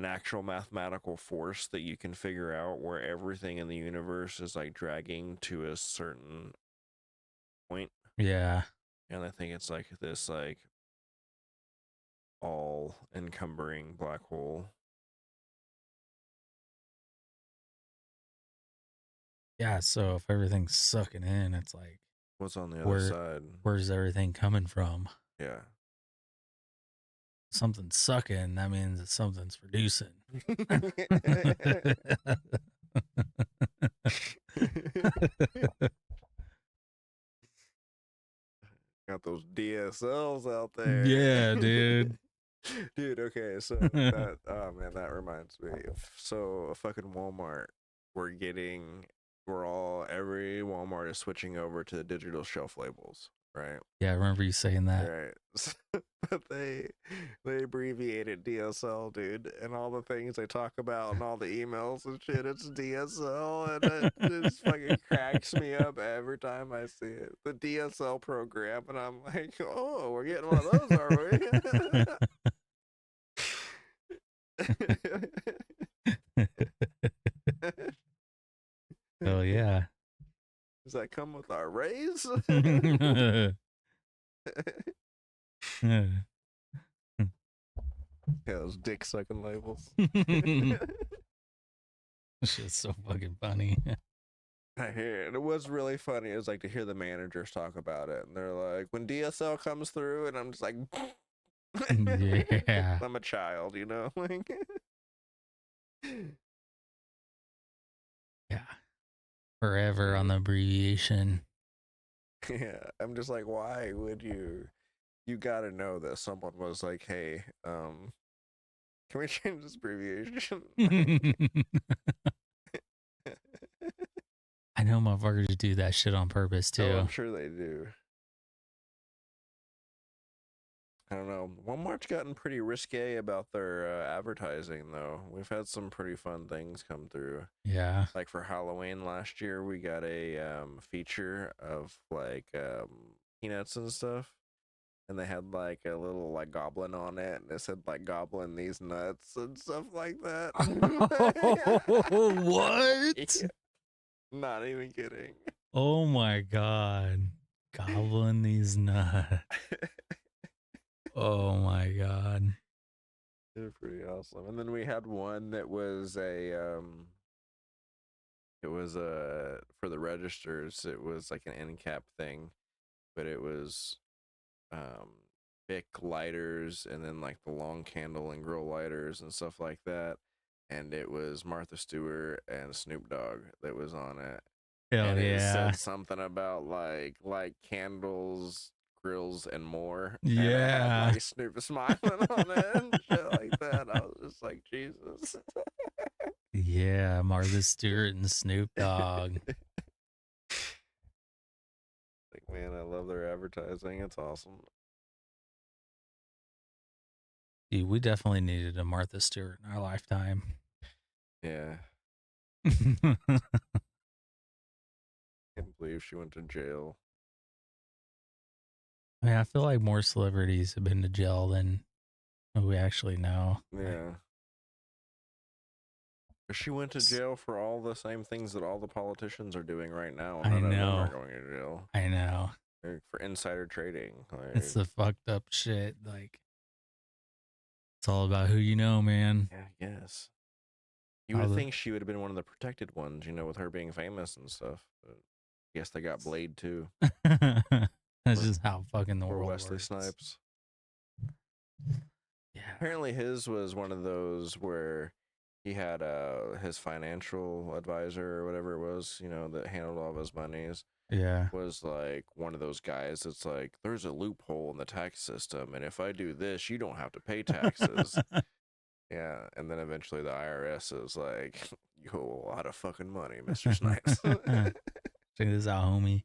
actual mathematical force that you can figure out where everything in the universe is like dragging to a certain point. Yeah. And I think it's like this like all encumbering black hole. Yeah, so if everything's sucking in, it's like What's on the other where side? where's everything coming from? Yeah. Something's sucking, that means that something's producing. Got those DSLs out there. Yeah, dude. Dude, okay, so that oh man, that reminds me. So a fucking Walmart, we're all every Walmart is switching over to the digital shelf labels. right? Yeah, I remember you saying that. Right. But they abbreviated DSL, dude, and all the things they talk about and all the emails and shit. It's DSL, and it just fucking cracks me up every time I see it. The DSL program, and I'm like, oh, we're getting one of those, are Oh we? yeah. Does that come with our raise? Yeah, those dick sucking labels. Shit's so fucking funny. I hear it. And it was really funny. It was like to hear the managers talk about it, and they're like, when DSL comes through, and I'm just like, Yeah. I'm a child, you know, like, Yeah. Forever on the abbreviation. yeah. I'm just like, why would you? You got to know that someone was like, hey, can we change this abbreviation? I know motherfuckers do that shit on purpose Oh, too. I'm sure they do. I don't know. Walmart's gotten pretty risque about their advertising, though. We've had some pretty fun things come through. Yeah. Like for Halloween last year, we got a feature of like peanuts and stuff, and they had like a little like goblin on it, and it said like "goblin these nuts" and stuff like that. What? Yeah, not even kidding. Oh my god. Gobbling these nuts. Oh my god. They're pretty awesome. And then we had one that was it was for the registers. It was like an end cap thing, but it was um Bic lighters and then like the long candle and grill lighters and stuff like that. And it was Martha Stewart and Snoop Dogg that was on it. Hell And it yeah. said something about like candles, grills, and more. And it had Yeah. like Snoop smiling on it and shit like that. I was just like, Jesus. Yeah. Martha Stewart and Snoop Dogg. Like, man, I love their advertising. It's awesome. Dude, we definitely needed a Martha Stewart in our lifetime. Yeah. I Can't believe she went to jail. mean, I feel like more celebrities have been to jail than we actually know. Like, Yeah. She went to jail for all the same things that all the politicians are doing right now. I None of them are know. going to jail. I know. Like, for insider trading. It's Like, the fucked up shit. Like, it's all about who you know, man. yeah, yes. You How would the think she would have been one of the protected ones, you know, with her being famous and stuff. But I guess they got Blade too. That's Or, just how fucking the or world Wesley works. Snipes. Yeah. Apparently, his was one of those where he had his financial advisor or whatever it was, you know, that handled all of his monies. Yeah. Was like one of those guys that's like, there's a loophole in the tax system, and if I do this, you don't have to pay taxes. Yeah, and then eventually the IRS is like, you owe a lot of fucking money, Mr. Snipes. Check this out, homie.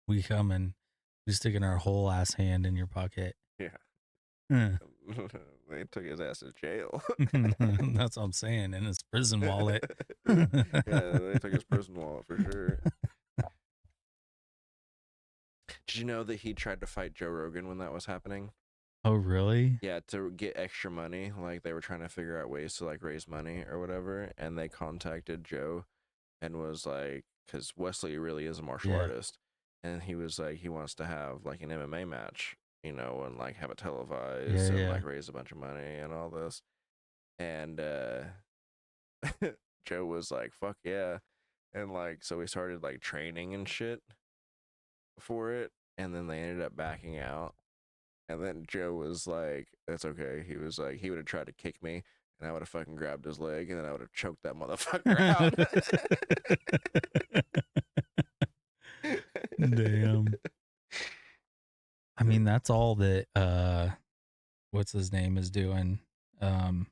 We come and we sticking our whole ass hand in your pocket. Yeah. Huh. They took his ass to jail. That's what I'm saying. In his prison wallet. Yeah, they took his prison wallet for sure. Did you know that he tried to fight Joe Rogan when that was happening? Oh, really? Yeah, to get extra money. Like they were trying to figure out ways to like raise money or whatever, and they contacted Joe and was like, because Wesley really is a martial Yeah. artist, and he was like, he wants to have like an MMA match, you know, and like have it Yeah. televised and Yeah. like raise a bunch of money and all this. And Joe was like, fuck yeah. And like, so we started like training and shit for it. And then they ended up backing out. And then Joe was like, that's okay. He was like, he would have tried to kick me and I would have fucking grabbed his leg and then I would have choked that motherfucker out. Damn. I mean, that's all that what's his name is doing. Um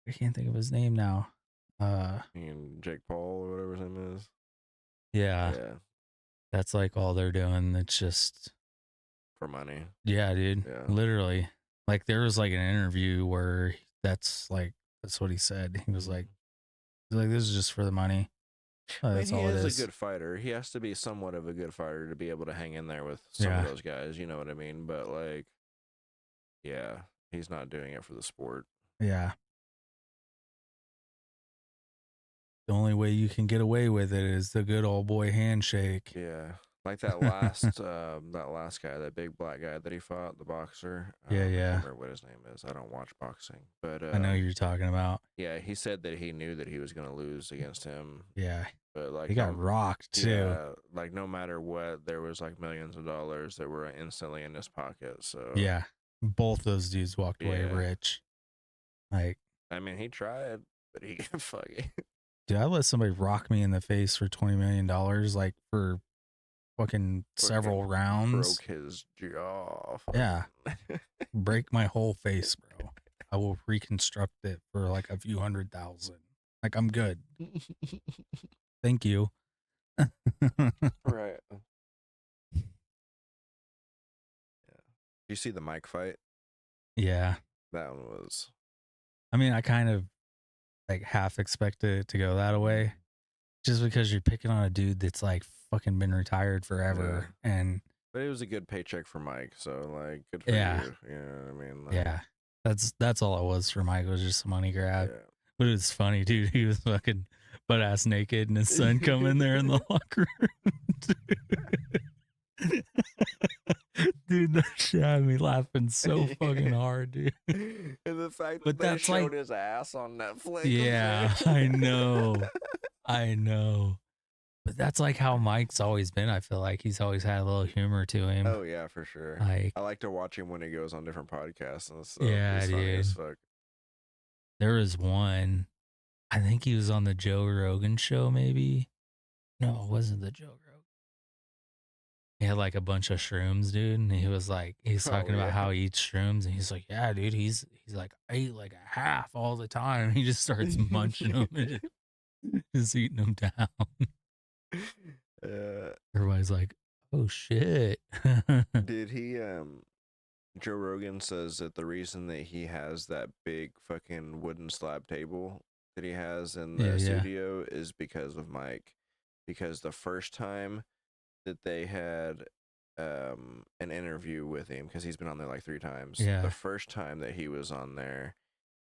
I can't think of his name now. And Jake Paul or whatever his name is. Yeah. Yeah, That's like all they're doing. It's just, for money. yeah, dude. Yeah. Literally. Like there was like an interview where that's what he said. He was Mhm. like, this is just for the money. I mean, That's he all it is a is. good fighter. He has to be somewhat of a good fighter to be able to hang in there with some of Yeah. those guys. You know what I mean? But like, yeah, he's not doing it for the sport. Yeah. The only way you can get away with it is the good old boy handshake. Yeah, like that last guy, that big black guy that he fought, the boxer. Yeah, I yeah. can't remember what his name is. I don't watch boxing, but I know who you're talking about. yeah, he said that he knew that he was gonna lose against him, Yeah. but He like got no, rocked too. yeah, like no matter what, there was like millions of dollars that were instantly in his pocket. So Yeah. Both those dudes walked away yeah, rich. Like, I mean, he tried, but he fucking dude, I let somebody rock me in the face for $20 million, like for fucking several fucking broke rounds. his jaw. Yeah. Fucking. Break my whole face, bro. I will reconstruct it for like a few 100,000. Like, I'm good. Thank you. Right. Yeah. You see the Mike fight? Yeah. That one was. I mean, I kind of like half expected it to go that way just because you're picking on a dude that's like fucking been retired Yeah. forever. And But it was a good paycheck for Mike, so like good for yeah, you. You know what I mean? Like yeah. That's all it was for Mike, was just a money grab. yeah. But it was funny, dude. He was fucking butt ass naked and his son come in there in the locker room. Dude, that shit had me laughing so fucking hard, dude. And the fact that But they that's like, showed his ass on Netflix was yeah, I know. I know. But that's like how Mike's always been. I feel like he's always had a little humor to him. Oh yeah, for sure. Like, I like to watch him when he goes on different podcasts and stuff. yeah, He's funny as dude. fuck. There was one, I think he was on the Joe Rogan show, maybe. No, it wasn't the Joe Rogan. He had like a bunch of shrooms, dude. And he's Oh talking about yeah. how he eats shrooms. And he's like, yeah, dude, he's like, I eat like a half all the time. He just starts munching them and just eating them down. uh, Everybody's like, oh shit. did he Joe Rogan says that the reason that he has that big fucking wooden slab table that he has in Yeah, the yeah. studio is because of Mike. Because the first time that they had an interview with him, because he's been on there like 3 times, the Yeah. first time that he was on there,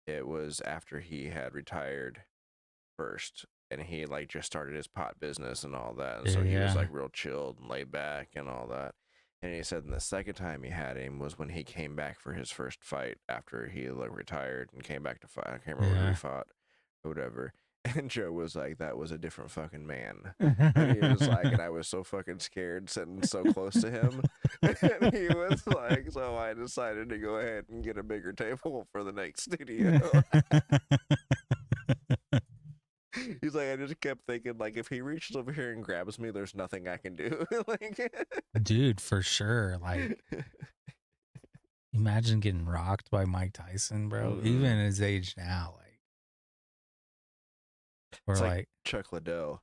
it was after he had retired first, and he like just started his pot business and all that, and Yeah, so he was yeah. like real chilled and laid back and all that. And he said, the second time he had him was when he came back for his first fight after he like retired and came back to fight. I can't remember who he Yeah. fought or whatever. And Joe was like, that was a different fucking man. And he was like, and I was so fucking scared sitting so close to him. And he was like, so I decided to go ahead and get a bigger table for the next studio. He's like, I just kept thinking, like, if he reaches over here and grabs me, there's nothing I can do. Like, Dude, for sure. Like, imagine getting rocked by Mike Tyson, bro. mm-hmm. Even at his age now, like, or It's like like, Chuck Liddell.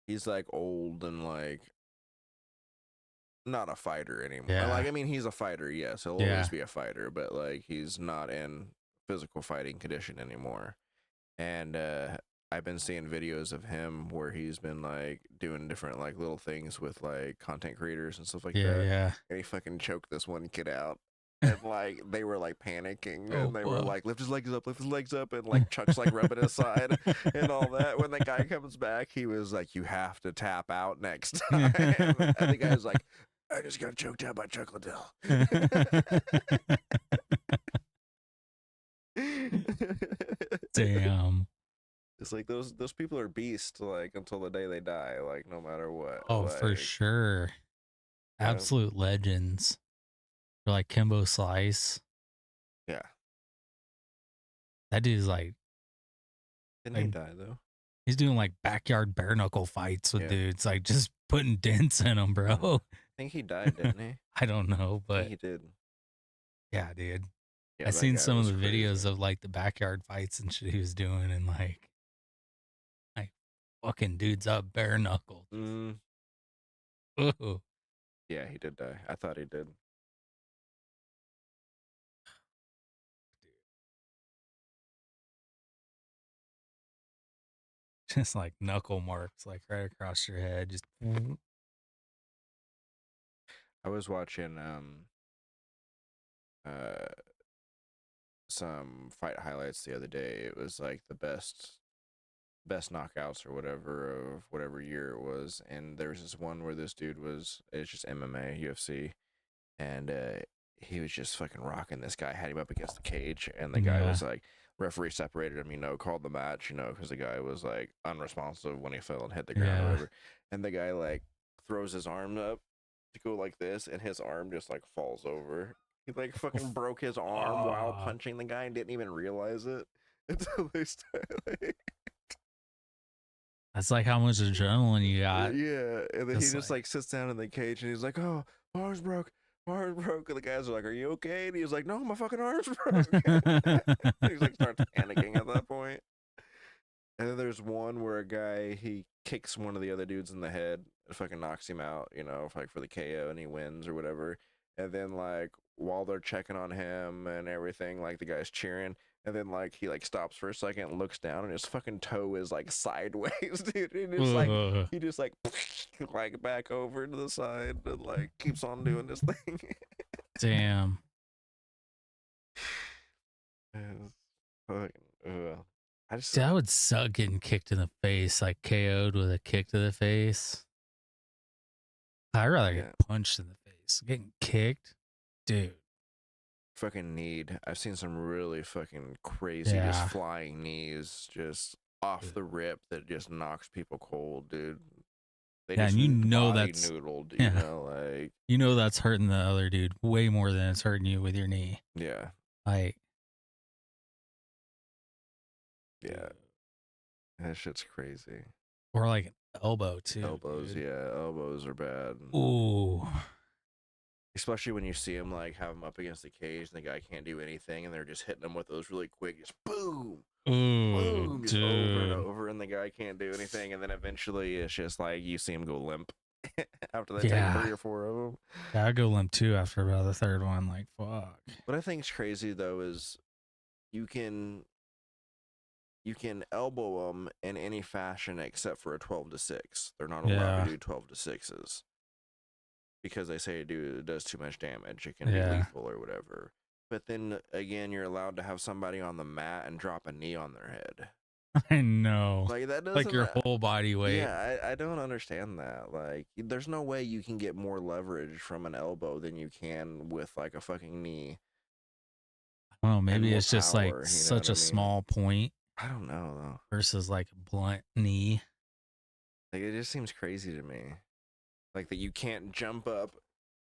He's like old and like not a fighter anymore. yeah, Like, I mean, he's a fighter, yes, he'll always yeah, be a fighter, but like he's not in physical fighting condition anymore. And I've been seeing videos of him where he's been like doing different like little things with like content creators and stuff like yeah, that. yeah. And he fucking choked this one kid out. And like they were like panicking Oh, and they were fuck. like, lift his legs up, and like Chuck's like rubbing his side and all that. When the guy comes back, he was like, you have to tap out next time. And the guy's like, I just got choked out by Chuck Liddell. Damn. It's like those people are beasts, like until the day they die, like no matter what. Oh, for Like sure. yeah, Absolute legends. Or like Kimbo Slice. yeah. That dude's Didn't he like die though? he's doing like backyard bare knuckle fights with Yeah. dudes, like just putting dents in them, bro. I think he died, didn't he? I don't know, I think but he did. yeah, dude. Yeah, I that seen guy some of was the crazy. videos of like the backyard fights and shit he was doing, and like fucking dudes up bare knuckled. Mm. Ooh. Yeah, he did die. I thought he did. Just like knuckle marks, like right across your head. Just I was watching uh some fight highlights the other day. It was like the best knockouts or whatever of whatever year it was, and there was this one where this dude was, it's just MMA UFC, and he was just fucking rocking this guy, had him up against the cage, and the guy yeah, was like, referee separated him, called the match, because the guy was like unresponsive when he fell and hit the ground or yeah. whatever, and the guy like throws his arm up to go like this, and his arm just like falls over. He like fucking broke his arm while Oh, punching the guy and didn't even realize it until they started. that's like how much adrenaline you got. Yeah, and then he Just just like, like sits down in the cage and he's like, "Oh, my arm's broke, my arm's broke." And the guys are like, "Are you okay?" And he's like, "No, my fucking arm's broke." He's like starts panicking at that point. And then there's one where a guy he kicks one of the other dudes in the head, and fucking knocks him out, like for the KO, and he wins or whatever. And then like while they're checking on him and everything, like the guy's cheering, and then like he like stops for a second and looks down, and his fucking toe is like sideways, dude. And it's like ugh, he just like back over to the side and like keeps on doing this thing. damn. It's fucking, I just Dude, I would suck getting kicked in the face, like KO'd with a kick to the face. I'd rather get yeah. punched in the face. Getting kicked, dude. Fucking need. I've seen some really fucking crazy, just Yeah. flying knees, just off the rip that just knocks people cold, dude. They Yeah, just and you know body that's noodled, yeah. like You know that's hurting the other dude way more than it's hurting you with your knee. yeah, Like, yeah. dude. That shit's crazy. Or like an elbow too, Elbows, dude. yeah, elbows are bad. Ooh. Especially when you see him like have him up against the cage and the guy can't do anything, and they're just hitting him with those really quick, just boom, Ooh, boom, just over and dude. over, and the guy can't do anything, and then eventually it's just like you see him go limp after they take Yeah. 3 or 4 of them. Yeah, I go limp too after about the third one. Like, fuck. What I think is crazy though is you can you can elbow them in any fashion except for a 12-6. They're not allowed to Yeah. do 12-6s because they say it does too much damage. It can be Yeah. lethal or whatever. But then again, you're allowed to have somebody on the mat and drop a knee on their head. I know. Like that Like doesn't. your whole body weight. Yeah, I don't understand that. Like, there's no way you can get more leverage from an elbow than you can with like a fucking knee I don't know. and Maybe more it's just like power. You know what such I a mean? small point I don't know though. versus like a blunt knee. Like, it just seems crazy to me. Like that you can't jump up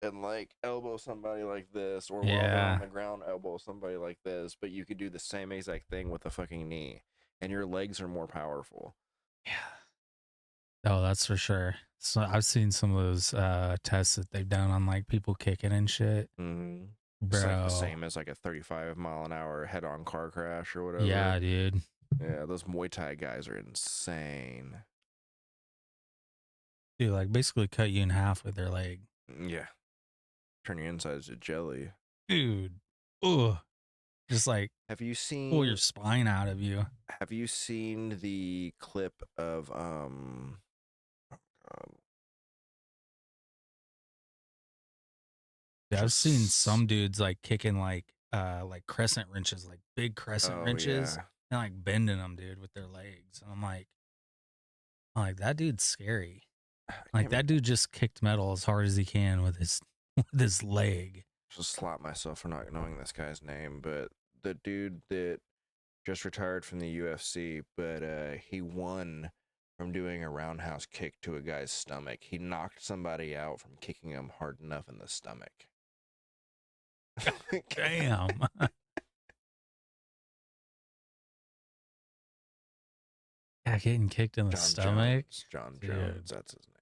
and like elbow somebody like this, or while they're on Yeah. the ground elbow somebody like this, but you could do the same exact thing with a fucking knee, and your legs are more powerful. Yeah. Oh, that's for sure. So I've seen some of those tests that they've done on like people kicking and shit. Mm-hmm. It's like the Bro. same as like a 35-mile-an-hour head-on car crash or whatever. Yeah, dude. Yeah, those Muay Thai guys are insane. Dude, like basically cut you in half with their leg. Yeah, turn your insides to jelly. Dude. Ugh. Just like Have you pull your seen? spine out of you. Have you seen the clip of Yeah, I've seen just some dudes like kicking like crescent wrenches, like big crescent oh wrenches, yeah, and like bending them, dude, with their legs. And I'm like that dude's scary. I Like can't that dude just kicked metal as hard as he can with his with his leg. just slap myself for not knowing this guy's name, but the dude that just retired from the UFC, but he won from doing a roundhouse kick to a guy's stomach. He knocked somebody out from kicking him hard enough in the stomach. Damn. Yeah, getting kicked in the John stomach. Jones. John Dude. Jones, that's his name.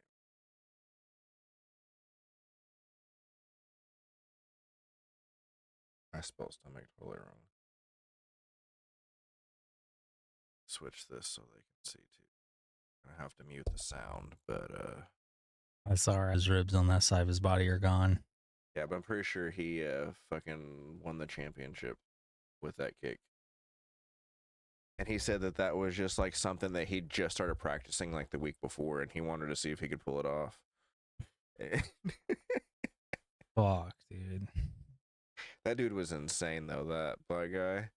I spelled stomach totally wrong. Switch this so they can see too. I have to mute the sound, but I saw his ribs on that side of his body are gone. Yeah, but I'm pretty sure he fucking won the championship with that kick. And he said that that was just like something that he just started practicing like the week before, and he wanted to see if he could pull it off. Fuck, dude. That dude was insane though. That black guy,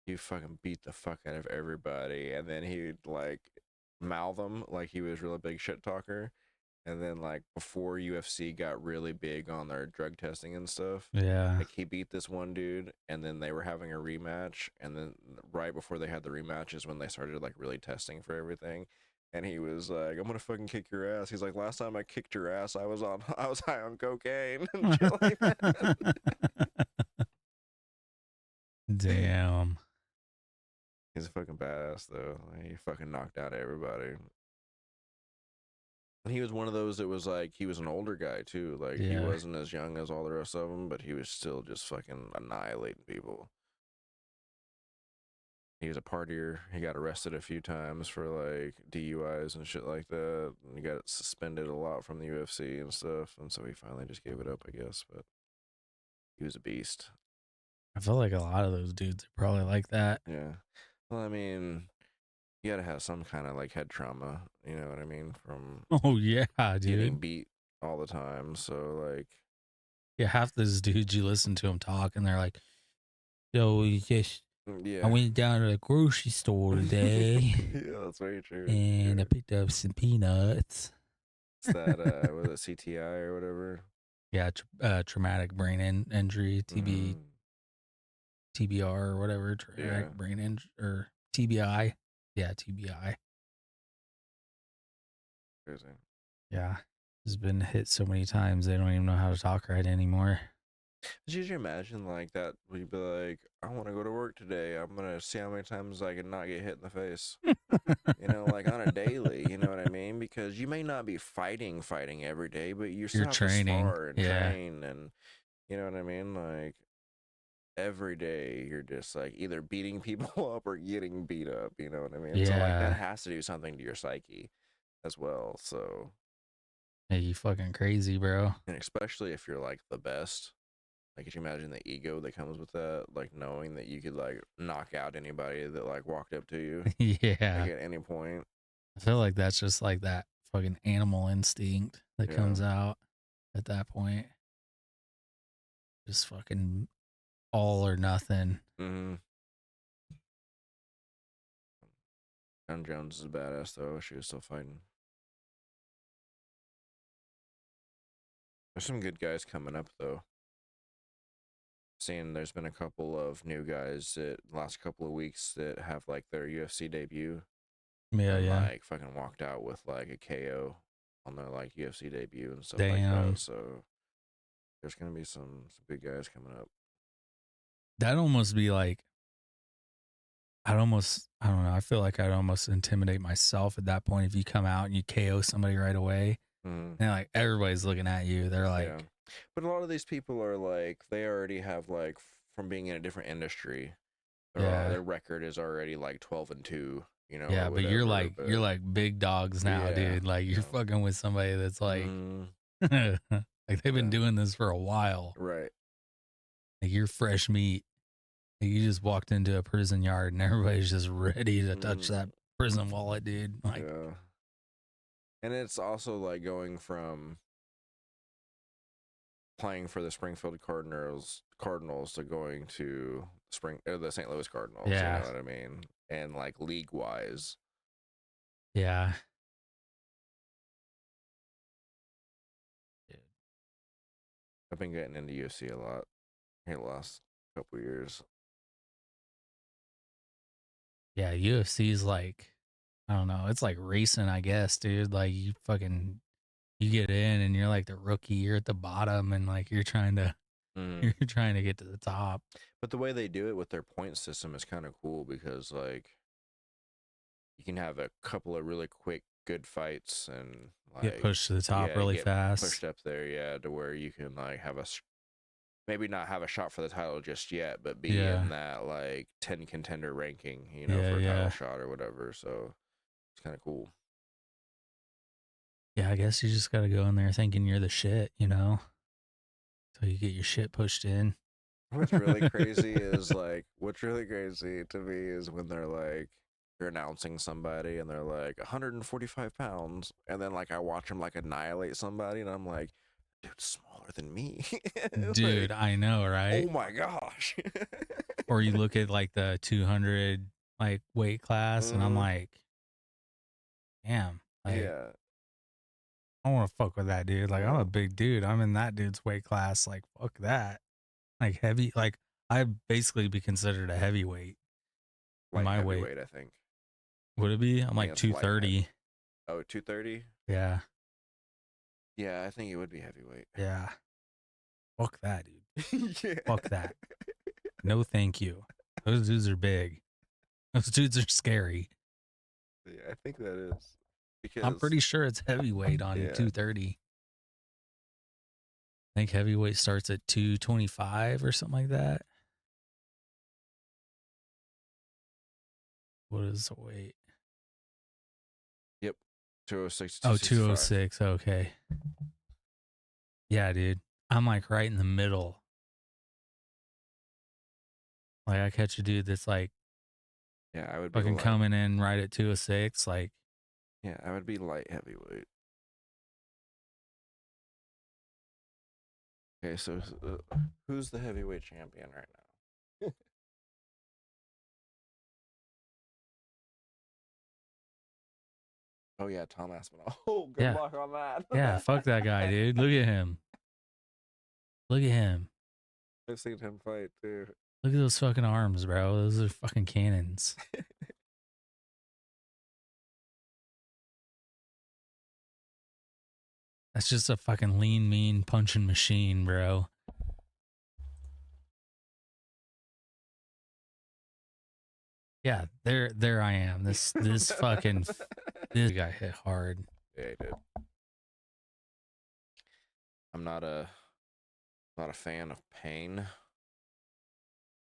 he fucking beat the fuck out of everybody, and then he'd like mouth them like he was really big shit talker. And then like before UFC got really big on their drug testing and stuff, Yeah. like he beat this one dude, and then they were having a rematch, and then right before they had the rematch is when they started like really testing for everything. And he was like, "I'm gonna fucking kick your ass." He's like, "Last time I kicked your ass, I was high on cocaine and shit like that." Damn. He's a fucking badass though. He fucking knocked out everybody. And he was one of those that was like, he was an older guy too. Like he Yeah. wasn't as young as all the rest of them, but he was still just fucking annihilating people. He was a partier. He got arrested a few times for like DUIs and shit like that. And he got suspended a lot from the UFC and stuff. And so he finally just gave it up, I guess. But he was a beast. I feel like a lot of those dudes are probably like that. Yeah. Well, I mean, you gotta have some kind of like head trauma, you know what I mean, from Oh yeah, getting dude. beat all the time. So like, Yeah, half those dudes you listen to them talk and they're like, "So we just I yeah. went down to the grocery store today Yeah, that's very true. and I Yeah. picked up some peanuts." It's that was it CTI or whatever? Yeah, traumatic brain injury, Mm, TBR or whatever, yeah. traumatic brain injury or TBI. Yeah, TBI. Crazy. Yeah, has been hit so many times they don't even know how to talk right anymore. Did you imagine like that? We'd be like, I want to go to work today. I'm gonna see how many times I can not get hit in the face. You know, like on a daily. You know what I mean? Because you may not be fighting every day, but you You're still have to training. spar and Yeah, train, and you know what I mean. Like every day, you're just like either beating people up or getting beat up. You know what I mean? So like that yeah. has to do something to your psyche as well. So, Hey, you fucking crazy, bro. and especially if you're like the best. Like, could you imagine the ego that comes with that? Like, knowing that you could, like, knock out anybody that, like, walked up to you, like, Yeah. at any point. I feel like that's just like that fucking animal instinct that Yeah. comes out at that point. Just fucking all or nothing. Mm-hmm. John Jones is a badass, though. She was still fighting. There's some good guys coming up, though. Seeing there's been a couple of new guys that last couple of weeks that have, like, their UFC debut Yeah, and, yeah. like, fucking walked out with, like, a KO on their, like, UFC debut and stuff like that. Damn. So there's going to be some big guys coming up. That'd almost be like, I don't know. I feel like I'd almost intimidate myself at that point if you come out and you KO somebody right away. Mm-hmm. And like everybody's looking at you. They're Yeah. like, But a lot of these people are like they already have like from being in a different industry, yeah, their record is already like 12-2, you know, or yeah, but whatever. you're But like big dogs now, yeah, dude. Like you're yeah. fucking with somebody that's like, Mm, like they've been yeah. doing this for a while. Right. Like you're fresh meat. Like, you just walked into a prison yard and everybody's just ready to touch Mm, that prison wallet, dude. Like, yeah. And it's also like going from playing for the Springfield Cardinals to going to the St. Louis Cardinals, you know yeah, what I mean? And like league wise. yeah. I've been getting into UFC a lot here the last couple years. Yeah, UFC's like, I don't know, it's like racing, I guess, dude. Like you get in and you're like the rookie, you're at the bottom and like Mm. you're trying to get to the top. But the way they do it with their point system is kind of cool because like you can have a couple of really quick good fights and Get like pushed to the top yeah, really get fast. pushed up there, yeah, to where you can like maybe not have a shot for the title just yet, but be Yeah. in that like 10 contender ranking, you know, Yeah, for a title yeah. shot or whatever. So it's kind of cool. Yeah, I guess you just got to go in there thinking you're the shit, you know, so you get your shit pushed in. What's really crazy to me is when they're like, you're announcing somebody and they're like 145 pounds, and then like I watch them like annihilate somebody, and I'm like, dude, smaller than me. Dude, Like, I know, right? oh my gosh. Or you look at like the 200 like weight class, and I'm Hmm. like, damn, like Yeah. I don't want to fuck with that dude. Like I'm a No. big dude. I'm in that dude's weight class. Like fuck that. Like heavy. Like I'd basically be considered a heavyweight in Light my weight. heavyweight, I think. Would it be? I'm I think like it's light heavy. 230. Oh, 230? Yeah. Yeah, I think it would be heavyweight. Yeah. Fuck that, dude. Yeah. Fuck that. No, thank you. Those dudes are big. Those dudes are scary. Yeah, I think that is I'm because pretty sure it's heavyweight on yeah. 230. I think heavyweight starts at 225 or something like that. What is the weight? Yep. 206 to Oh, 265. 206. Okay. Yeah, dude. I'm like right in the middle. Like I catch a dude that's like Yeah, I would be fucking light. coming in right at 206. Like, Yeah, I would be light heavyweight. Okay, so who's the heavyweight champion right now? Oh yeah, Tom Aspinall. Oh, good yeah. luck on Yeah. that. Fuck that guy, dude. Look at him. Look at him. I've seen him fight too. Look at those fucking arms, bro. Those are fucking cannons. That's just a fucking lean, mean punching machine, bro. Yeah, there I am. This fucking this guy hit hard. Yeah, he did. I'm not a fan of pain.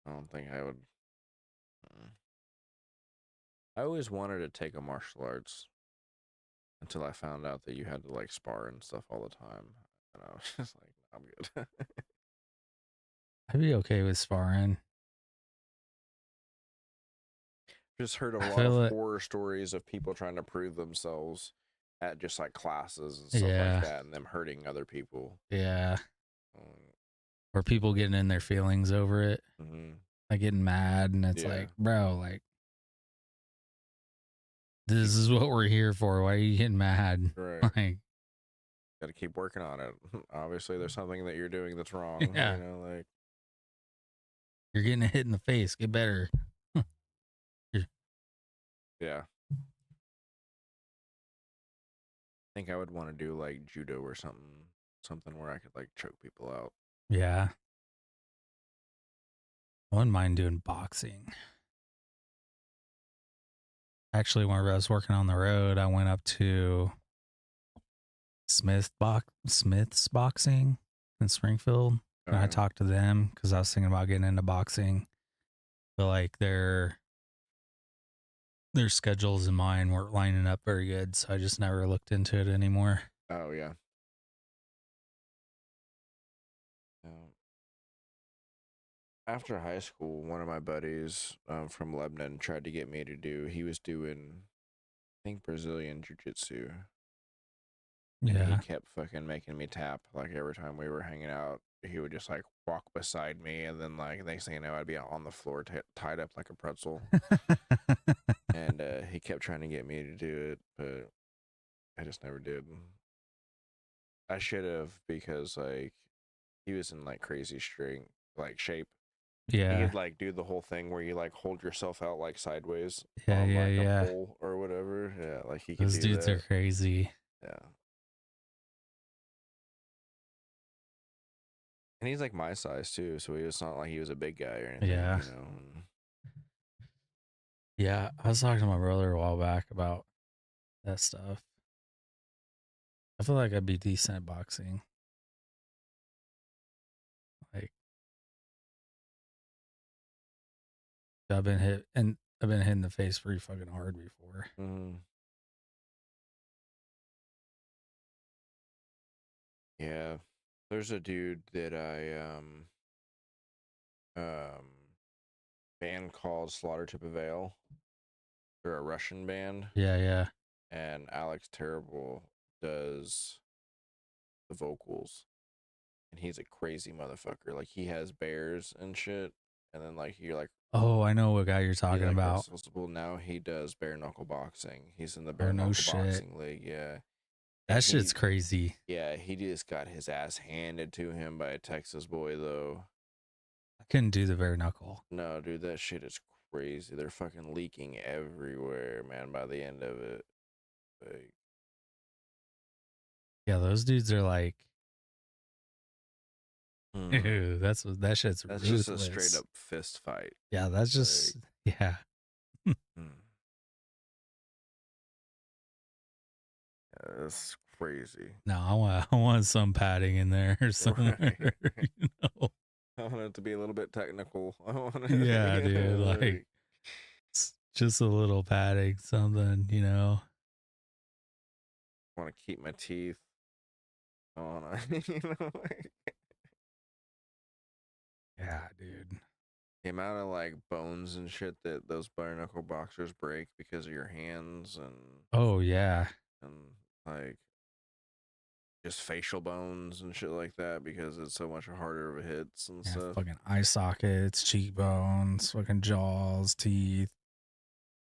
I don't think I would. mm. I always wanted to take a martial arts until I found out that you had to like spar and stuff all the time, and I was just like, I'm good. I'd be okay with sparring. Just heard a I lot of feel it. horror stories of people trying to prove themselves at just like classes and stuff like Yeah, that, and them hurting other people. yeah. Or people getting in their feelings over it, Mm-hmm. like getting mad, and it's Yeah, like, bro, like keep this is what we're here for. Why are you getting mad? right. Like, Got to keep working on it. Obviously, there's something that you're doing that's wrong. yeah, Like you're getting hit in the face. Get better. yeah. I think I would want to do like judo or something where I could like choke people out. Yeah, I wouldn't mind doing boxing. Actually, when I was working on the road, I went up to Smith's Boxing in Springfield, and I Yeah. talked to them because I was thinking about getting into boxing, but like their schedules and mine weren't lining up very good, so I just never looked into it anymore. Oh yeah. Um, After high school, one of my buddies from Lebanon tried to get me to do. He was doing, I think, Brazilian jiu-jitsu, and he Yeah. kept fucking making me tap. Like every time we were hanging out, he would just like walk beside me, and then like next thing you know, I'd be on the floor tied up like a pretzel. And he kept trying to get me to do it, but I just never did. I should have because like he was in like crazy strength, like shape. He Yeah. could like do the whole thing where you like hold yourself out like sideways Yeah, on yeah, like a yeah. pole or whatever. Yeah, like he could Those do dudes are that. crazy. Yeah. And he's like my size too, so it's not like he was a big guy or Yeah. anything. Yeah. I was talking to my brother a while back about that stuff. I feel like I'd be decent at boxing. Like I've been hit in the face pretty fucking hard before. Mm-hmm. Yeah. There's a dude that um band called Slaughter to Prevail. They're a Russian band, Yeah, yeah. and Alex Terrible does the vocals, and he's a crazy motherfucker. Like he has bears and shit, and then like you're like Oh, I know what guy you're he talking like about. wrestles people. Now he does bare knuckle boxing. He's in the Oh bare no knuckle shit. boxing league, yeah. And That shit's crazy. he just got his ass handed to him by a Texas boy though. I couldn't do the bare knuckle. No, dude, that shit is crazy. They're fucking leaking everywhere, man. By the end of it, like, Yeah, those dudes are like, hmm, ew, that shit's that's just a straight ruthless. up fist fight. Yeah, that's Like, just yeah. hmm, yeah, that's crazy. No, I want some padding in there somewhere, Right. you know. I want it to be a little bit technical. I want Yeah, it, dude, like like, just a little padding, something, you know. I want to keep my teeth. I want to, like, Yeah, dude. the amount of like bones and shit that those bare knuckle boxers break because of your hands Oh yeah. and like just facial bones and shit like that because it's so much harder of hits and Yeah, stuff. fucking eye sockets, cheekbones, fucking jaws, teeth,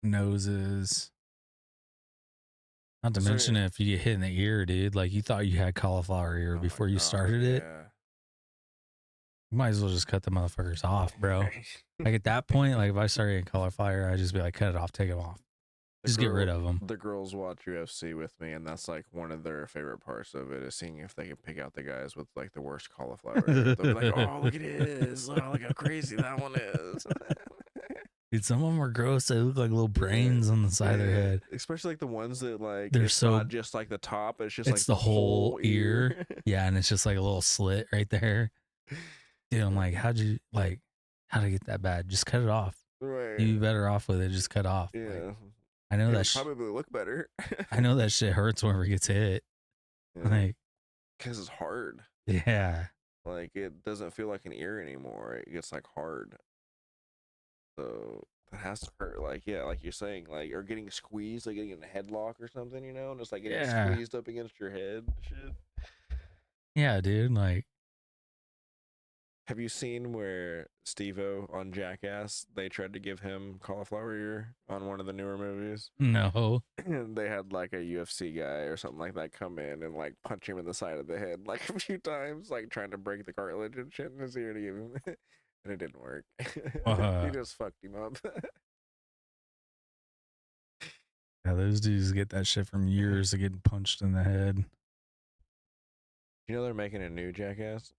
noses. Not to Is mention there? if you get hit in the ear, dude, like you thought you had cauliflower ear Oh my before you god, started it. yeah. You might as well just cut the motherfuckers off, bro. Like at that point, like if I started getting cauliflower, I'd just be like, cut it off, take them off. Just get rid of them. The girls watch UFC with me, and that's like one of their favorite parts of it is seeing if they can pick out the guys with like the worst cauliflower ear. They'll be like, "Oh, look at his! Oh, look how crazy that one is." Dude, some of them are gross. They look like little Yeah, brains on the side of their yeah. head. Especially like the ones that like They're it's so, not just like the top; it's just it's like the the whole whole ear. ear. Yeah, and it's just like a little slit right there. Dude, I'm like, how'd I get that bad? Just cut it off. Right. You'd be better off with it. Just cut off. Like, Yeah. I know It that, would probably look better. I know that shit hurts whenever it gets hit. Yeah. Like, Because it's hard. yeah. Like it doesn't feel like an ear anymore. It gets like hard. So that has to hurt. Like, yeah, like you're saying, like, or getting squeezed, like getting in a headlock or something, you know, and it's like getting Yeah. squeezed up against your head. Shit. Yeah, dude. Like, Have you seen where Steve-O on Jackass, they tried to give him cauliflower ear on one of the newer movies? no. And they had like a UFC guy or something like that come in and like punch him in the side of the head like a few times, like trying to break the cartilage and shit in his ear to give him, and it didn't work. He just fucked him up. Yeah, those dudes get that shit from years of getting punched in the head. You know they're making a new Jackass.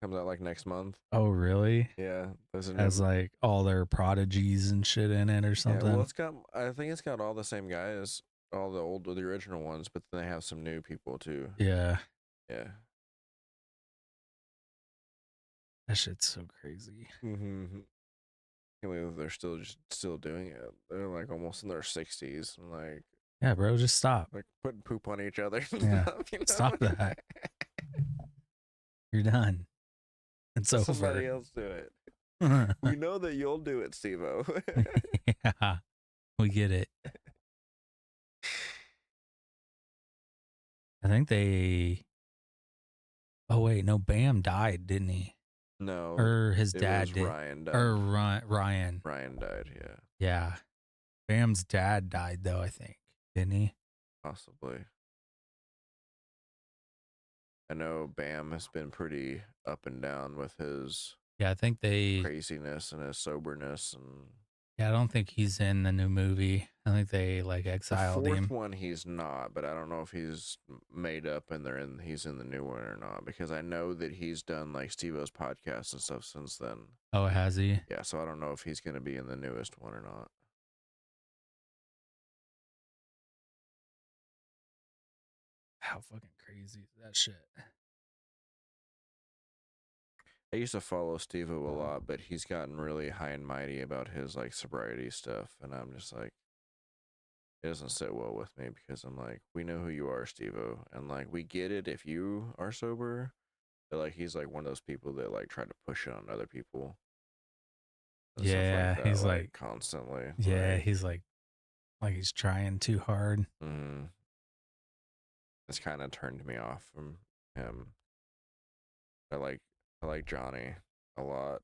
Comes out like next month. Oh, really? Yeah, there's a Has new. like all their prodigies and shit in it or Yeah, well, something. it's got. I think it's got all the same guys, all the original ones, but then they have some new people too. Yeah. Yeah. That shit's so crazy. Mm-hmm. Can't believe they're still doing it. They're like almost in their 60s, and Yeah, bro, just stop. like putting poop on each other and Yeah. stuff. You know, Stop that. You're done. It's let over. somebody else do it. We know that you'll do it, Steve-O. Yeah. We get it. I think they. Oh wait, no. Bam died, didn't he? No, Or his it dad was did. Ryan died. Or Ryan. Ryan died. Yeah, Yeah. Bam's dad died though. I think, didn't he? possibly. I know Bam has been pretty up and down with his Yeah, I think they. craziness and his soberness, and Yeah, I don't think he's in the new movie. I think they like the exiled fourth him. one he's not, but I don't know if he's made up and he's in the new one or not, because I know that he's done like Steve-O's podcast and stuff since then. Oh, has he? Yeah, so I don't know if he's gonna be in the newest one or not. How fucking crazy is that shit? I used to follow Steve-O a lot, but he's gotten really high and mighty about his like sobriety stuff, and I'm just like, it doesn't sit well with me because I'm like, we know who you are, Steve-O, and like we get it if you are sober. But like he's like one of those people that like try to push it on other people and stuff like Yeah, that, he's like like, constantly. yeah, he's like he's trying too hard. Mm, it's kind of turned me off from him. I like I like Johnny a lot.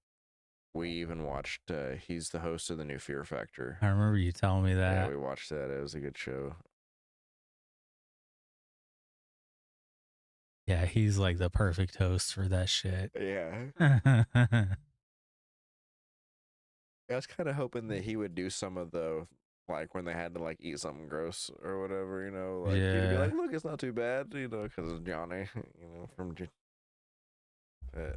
We even watched. He's the host of the new Fear Factor. I remember you telling me Yeah, that. we watched that. It was a good show. Yeah, he's like the perfect host for that shit. Yeah, I was kind of hoping that he would do some of the like when they had to like eat something gross or whatever, like he'd be Yeah. like, "Look, it's not too bad," because it's Johnny, from. But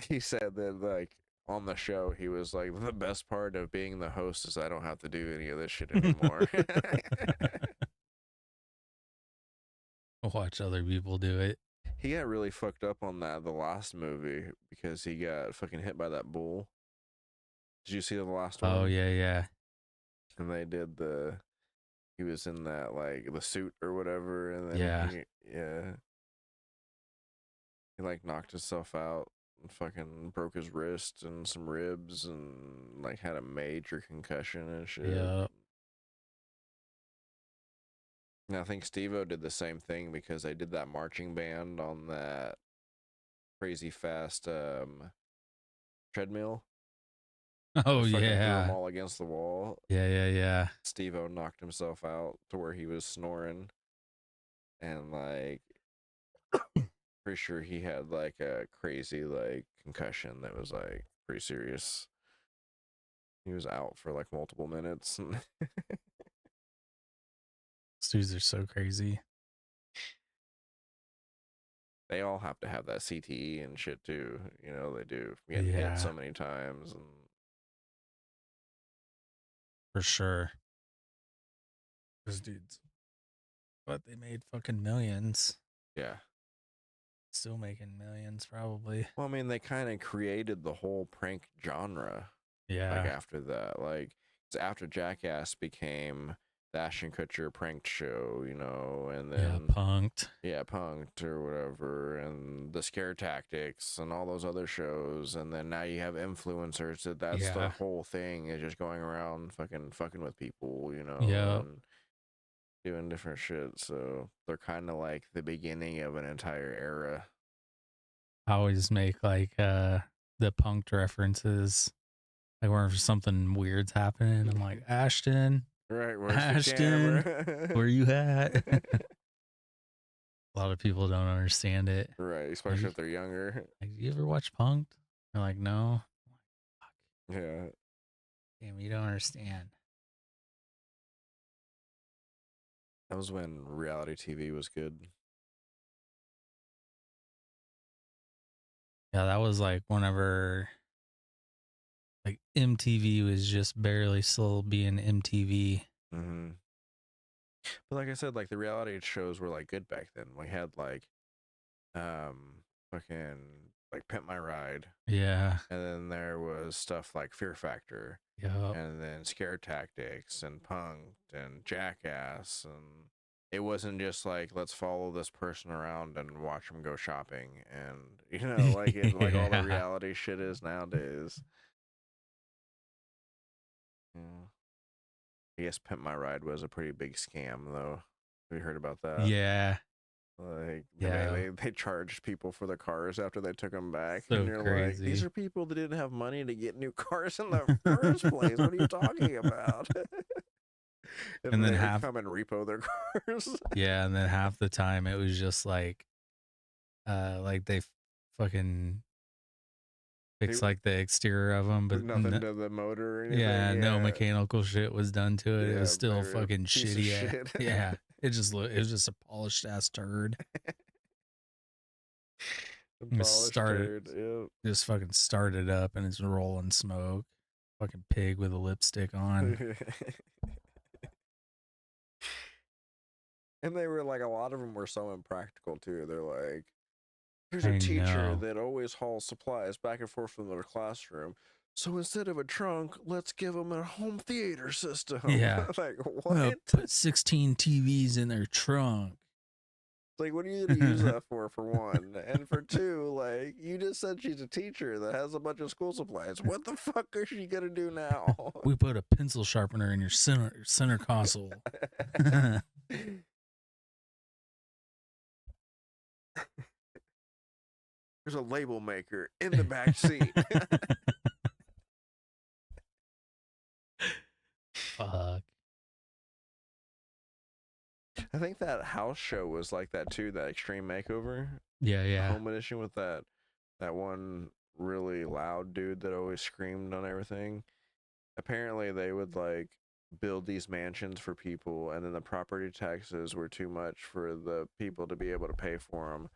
he said that like on the show he was like the best part of being the host is I don't have to do any of this shit anymore. Watch other people do it. He got really fucked up on that the last movie because he got fucking hit by that bull. Did you see the last Oh one? yeah, yeah. And they did the he was in that like the suit or whatever, and then Yeah. he like knocked himself out and fucking broke his wrist and some ribs and like had a major concussion and shit. Yeah. And I think Steve-O did the same thing because they did that marching band on that crazy fast treadmill. Oh It fucking threw them yeah. all against the wall. Yeah, yeah, yeah. Steve-O knocked himself out to where he was snoring, and like pretty sure he had like a crazy like concussion that was like pretty serious. He was out for like multiple minutes. These dudes are so crazy. They all have to have that CTE and shit too. They do. Getting hit Yeah, so many times, and for sure. Those dudes. But they made fucking millions. yeah. Still making millions, probably. Well, I mean, they kind of created the whole prank genre. Like Yeah. after that, like it's after Jackass became the Ashton Kutcher pranked show, and Yeah, then punked. yeah, Punked or whatever, and the Scare Tactics and all those other shows, and then now you have influencers. That's their Yeah. whole thing is just going around fucking with people, Yeah. and doing different shit. So they're kind of like the beginning of an entire era. I always make like the punked references. Like whenever something weird's happening, I'm like, Ashton, Right? Where's the Ashton, camera? where you at? A lot of people don't understand it. Right, Like, especially if they're younger. you ever watch Punked? They're like, no. Fuck. Yeah, Damn, you don't understand. that was when reality TV was good. Yeah, that was like whenever like MTV was just barely still being MTV. Mm-hmm. But like I said, like the reality shows were like good back then. We had like fucking like Pimp My Ride, Yeah. and then there was stuff like Fear Factor, Yep. and then Scare Tactics and Punked and Jackass, and it wasn't just like let's follow this person around and watch them go shopping, and like all the Yeah. reality shit is nowadays. Yeah. I guess Pimp My Ride was a pretty big scam though. Have you heard about that? Yeah. Like Yeah. they charged people for the cars after they took them back, and So you're like, these crazy. are people that didn't have money to get new cars in the first place. What are you talking about? And And then then they would half come and repo their cars. yeah, and then half the time it was just like they fucking They fixed like the exterior of them, but nothing to the motor or anything. yeah, no Yeah, mechanical shit was done to it. It was yeah, still they're a fucking piece of shitty. shit. Yeah, it was just a polished ass turd. The Just polished started, turd. Yep. just fucking started up and it's rolling smoke. Fucking pig with a lipstick on. And they were like, a lot of them were so impractical too. They're like, here's a I teacher know. that always hauls supplies back and forth from their classroom. so instead of a trunk, let's give them a home theater system. Yeah. Like, I'm what? gonna put 16 TVs in their trunk. Like, what are you gonna use that for one? And for two, like, you just said she's a teacher that has a bunch of school supplies. What the fuck is she gonna do now? We put a pencil sharpener in your center console. Fuck. There's a label maker in the back seat. I think that house show was like that too, that Extreme Makeover. Yeah, The yeah. home edition with that one really loud dude that always screamed on everything. Apparently they would like build these mansions for people, and then the property taxes were too much for the people to be able to pay for them.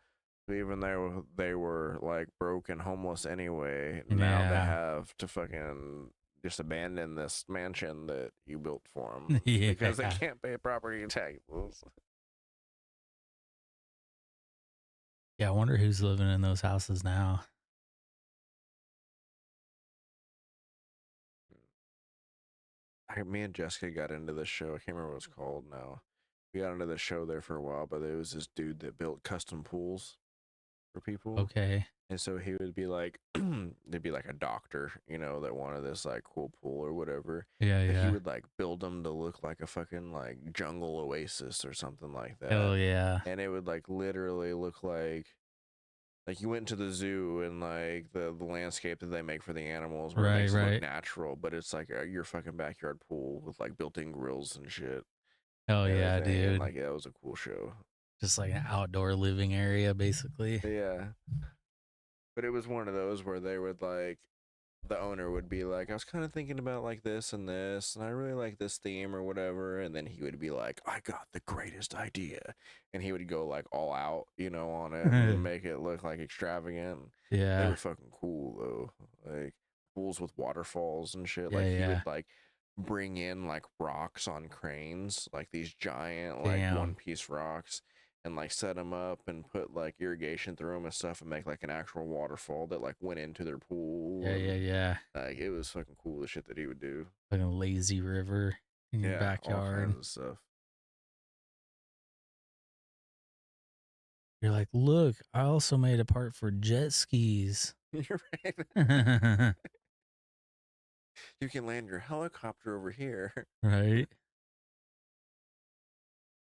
So even though they were like broke and homeless anyway, now they Yeah. have to fucking just abandon this mansion that you built for them Yeah. because they can't pay property taxes. Yeah, I wonder who's living in those houses now. Me and Jessica got into this show. I can't remember what it's called now. We got into the show there for a while, but there was this dude that built custom pools for people. Okay. And so he would be like, there'd be like a doctor, that wanted this like cool pool or whatever. Yeah, But he yeah. would like build them to look like a fucking like jungle oasis or something like that. Hell yeah. And it would like literally look like you went to the zoo and like the landscape that they make for the animals where it makes it look natural, but it's like your fucking backyard pool with like built-in grills and shit. Hell And yeah, everything. And dude. like, yeah, it was a cool show. Just like an outdoor living area, basically. Yeah. But it was one of those where they would like, the owner would be like, I was kind of thinking about like this, and I really like this theme or whatever. And then he would be like, I got the greatest idea. And he would go like all out, on it and make it look like extravagant. They Yeah. were fucking cool though. Like pools with waterfalls and shit. Yeah, Like he yeah. would like bring in like rocks on cranes, like these giant like Damn. one piece rocks, and like set them up and put like irrigation through them and stuff and make like an actual waterfall that like went into their pool. Yeah, yeah, And yeah. like it was fucking cool the shit that he would do. Like a lazy river in your Yeah, all backyard. kinds of stuff. You're like, look, I also made a part for jet skis. You're right. Right? You can land your helicopter over here.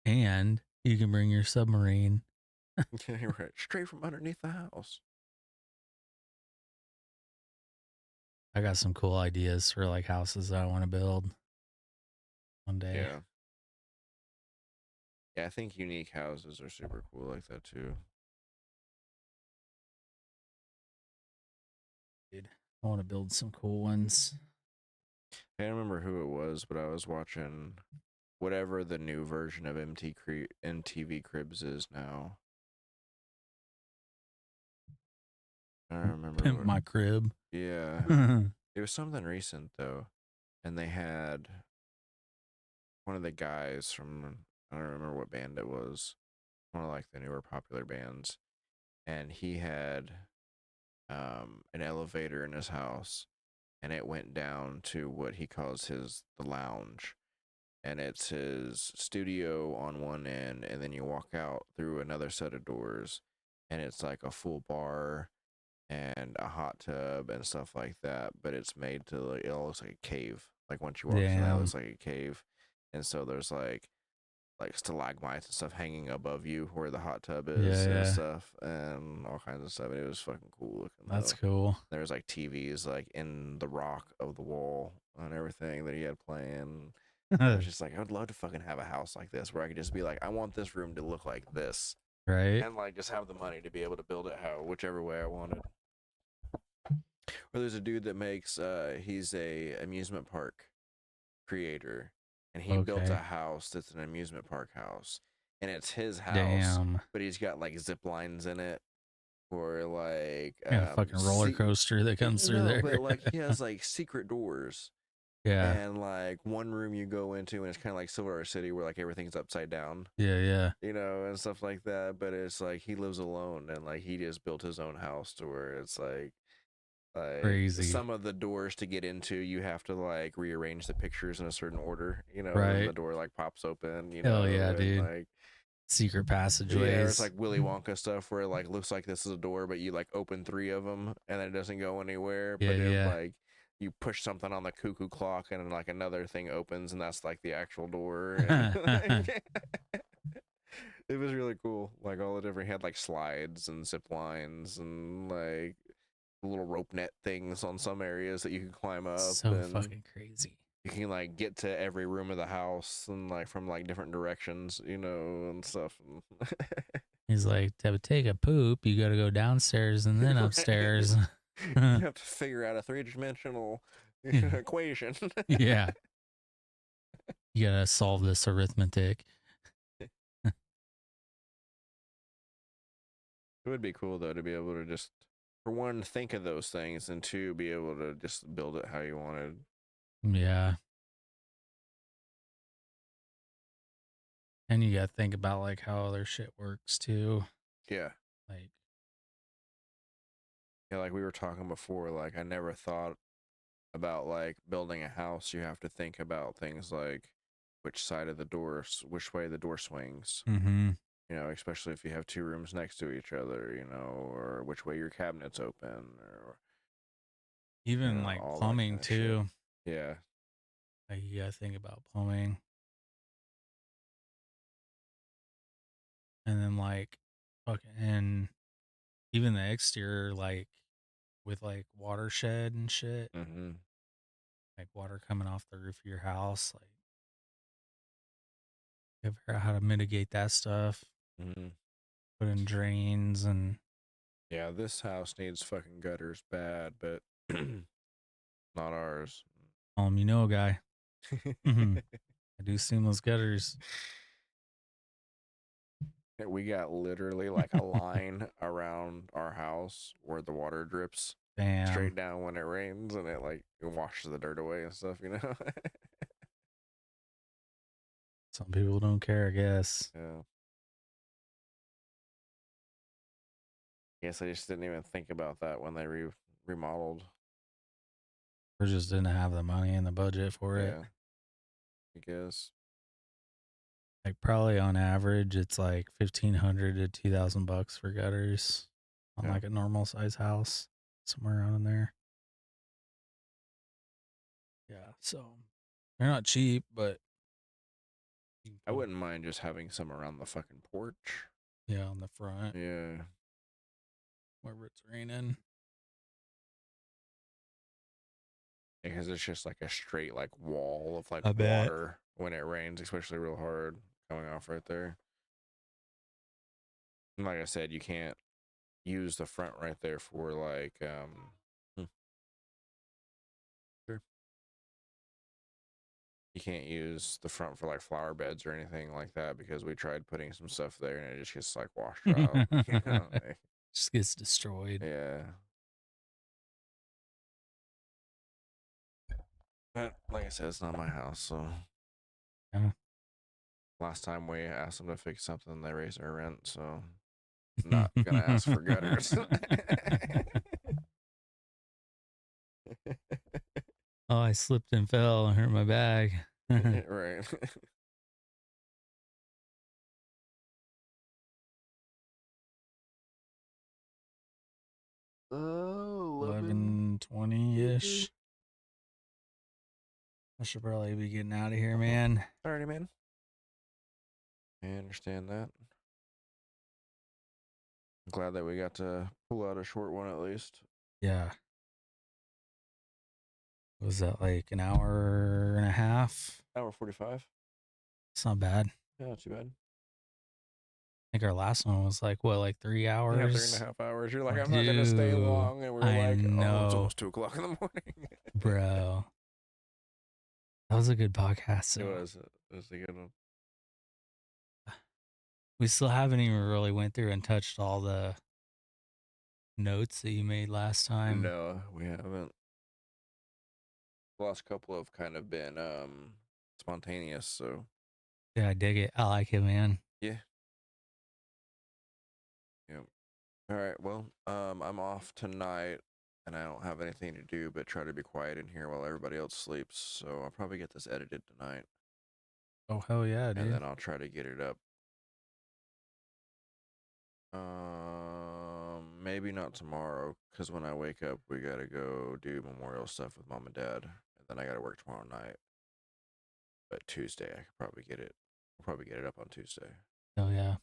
And you can bring your submarine. You're right. Straight from underneath the house. I got some cool ideas for like houses that I want to build one day. Yeah. Yeah, I think unique houses are super cool like that too. Dude, I want to build some cool ones. I can't remember who it was, but I was watching whatever the new version of MTV Cribs is now. I don't remember. Pimp my crib. Yeah. It was something recent though. And they had one of the guys from, I don't remember what band it was, one of like the newer popular bands. And he had an elevator in his house, and it went down to what he calls the lounge. And it's his studio on one end, and then you walk out through another set of doors, and it's like a full bar and a hot tub and stuff like that. But it's made to like, it all looks like a cave. Like once you walk through that, it looks like a cave. And so there's like stalagmites and stuff hanging above you where the hot tub is and stuff, and all kinds of stuff. It was fucking cool looking. That's cool. There's like TVs like in the rock of the wall and everything that he had playing. I was just like, I would love to fucking have a house like this where I could just be like, I want this room to look like this, Right? and like just have the money to be able to build it whichever way I wanted. Or there's a dude that makes he's a amusement park creator, and he built a house that's an amusement park house, and it's his house. Damn. But he's got like zip lines in it, or like a fucking roller coaster that comes through there. But like he has like secret doors. Yeah. And like one room you go into, and it's kind of like Silver City where like everything's upside down. Yeah, yeah. And stuff like that. But it's like he lives alone, and like he just built his own house to where it's like Like Crazy. some of the doors to get into, you have to like rearrange the pictures in a certain order, then Right. the door like pops open, Hell yeah, and dude. like Secret yeah, or it's passageways. like Willy Wonka stuff where it like looks like this is a door, but you like open three of them and it doesn't go anywhere. Yeah, But if yeah. like you push something on the cuckoo clock and like another thing opens and that's like the actual door, and like, it was really cool. Like all the different had like slides and zip lines and like little rope net things on some areas that you can climb up, So and fucking crazy. you can like get to every room of the house and like from like different directions, and stuff. He's like, to take a poop, you got to go downstairs and then Right. upstairs. You have to figure out a three-dimensional equation. Yeah. You got to solve this arithmetic. It would be cool though to be able to just, for one, think of those things, and two, be able to just build it how you wanted. Yeah. And you got to think about like how other shit works too. Yeah. Like, Yeah, like we were talking before, like I never thought about like building a house. You have to think about things like which side of the door, which way the door swings. mm-hmm. Especially if you have two rooms next to each other, or which way your cabinets open, or Even like all that plumbing kind of shit. too. Yeah. Like, you got to think about plumbing. And then like, fucking, even the exterior, like with like watershed and shit, Mm-hmm. like water coming off the roof of your house. Like, you figure out how to mitigate that stuff, Mm-hmm. put in drains and Yeah, this house needs fucking gutters bad, but not ours. you know, guy. I do seamless gutters. We got literally like a line around our house where the water drips Damn. straight down when it rains, and it washes the dirt away and stuff. Some people don't care, I guess. Yeah. Guess I just didn't even think about that when they remodeled. Or just didn't have the money in the budget for it. Yeah, I guess. Like, probably on average, it's like 1,500 to 2,000 bucks for gutters on Yeah. like a normal size house, somewhere around in there. Yeah, so they're not cheap, but you can I put them, wouldn't mind just having some around the fucking porch. yeah, on the front Yeah. wherever it's raining. Because it's just like a straight like wall of like I bet. water when it rains, especially real hard coming off right there. And like I said, you can't use the front right there for like sure. You can't use the front for like flower beds or anything like that because we tried putting some stuff there and it just gets like washed out. Like, Just gets destroyed. yeah. But like I said, it's not my house, so Yeah. last time we asked them to fix something, they raised our rent, so not gonna ask for gutters. Oh, I slipped and fell and hurt my bag. Right. Oh, 11:20 ish. I should probably be getting out of here, man. Alrighty, man. I understand that. I'm glad that we got to pull out a short one at least. Yeah. Was that like an hour and a half? Hour 45. It's not bad. Yeah, not too bad. I think our last one was like, what, like 3 Yeah, three and a hours? half hours. You're like, Oh, I'm not gonna stay dude, long, and we were I like, oh, it's know, almost 2 o'clock in the morning. bro. That was a good podcast, It though. was. It was a good one. We still haven't even really went through and touched all the notes that you made last time. No, we haven't. The last couple have kind of been spontaneous, so Yeah, I dig it. I like it, man. yeah. Yeah. All right. Well, I'm off tonight. and I don't have anything to do but try to be quiet in here while everybody else sleeps. So I'll probably get this edited tonight, Oh hell yeah, and dude. then I'll try to get it up. Maybe not tomorrow, because when I wake up, we gotta go do memorial stuff with mom and dad, and then I gotta work tomorrow night. But Tuesday, I could probably get it. We'll probably get it up on Tuesday. Oh yeah.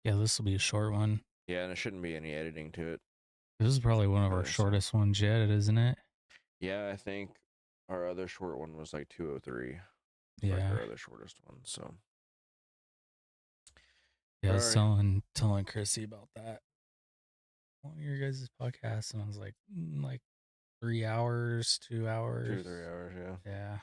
Yeah, this will be a short one. Yeah, and there shouldn't be any editing to it. This is probably one of our Really, so shortest ones yet, isn't it? yeah, I think our other short one was like 203. It's like Yeah. our other shortest one. So Yeah, I was alrighty, telling Chrissy about that on your guys' podcast, and I was like 3 hours, 2 hours. 2 or 3 hours. Yeah.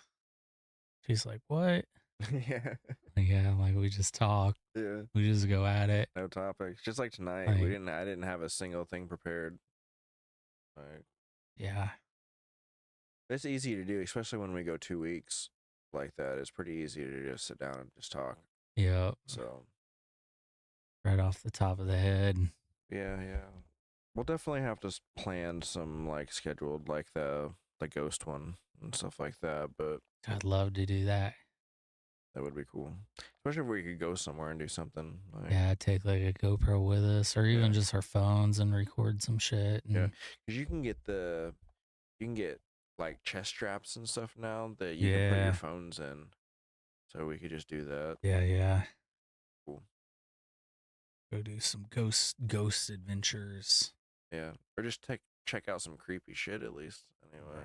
She's like, what? Yeah, yeah, Like, yeah, like we just talk. yeah. We just go at it. No topics. Just like tonight, we Like, didn't. I didn't have a single thing prepared. Like yeah. it's easy to do, especially when we go 2 weeks like that. It's pretty easy to just sit down and just talk. Yeah. So Right off the top of the head. yeah, yeah. We'll definitely have to plan some like scheduled like the ghost one and stuff like that. But I'd love to do that. that would be cool, especially if we could go somewhere and do something. Like Yeah, take like a GoPro with us, or yeah, even just our phones and record some shit. yeah, And because you can get like chest straps and stuff now that you can put your yeah, phones in. So we could just do that. yeah. Cool. Go do some ghost adventures. Yeah, or just check out some creepy shit at least. Bro. Anyway,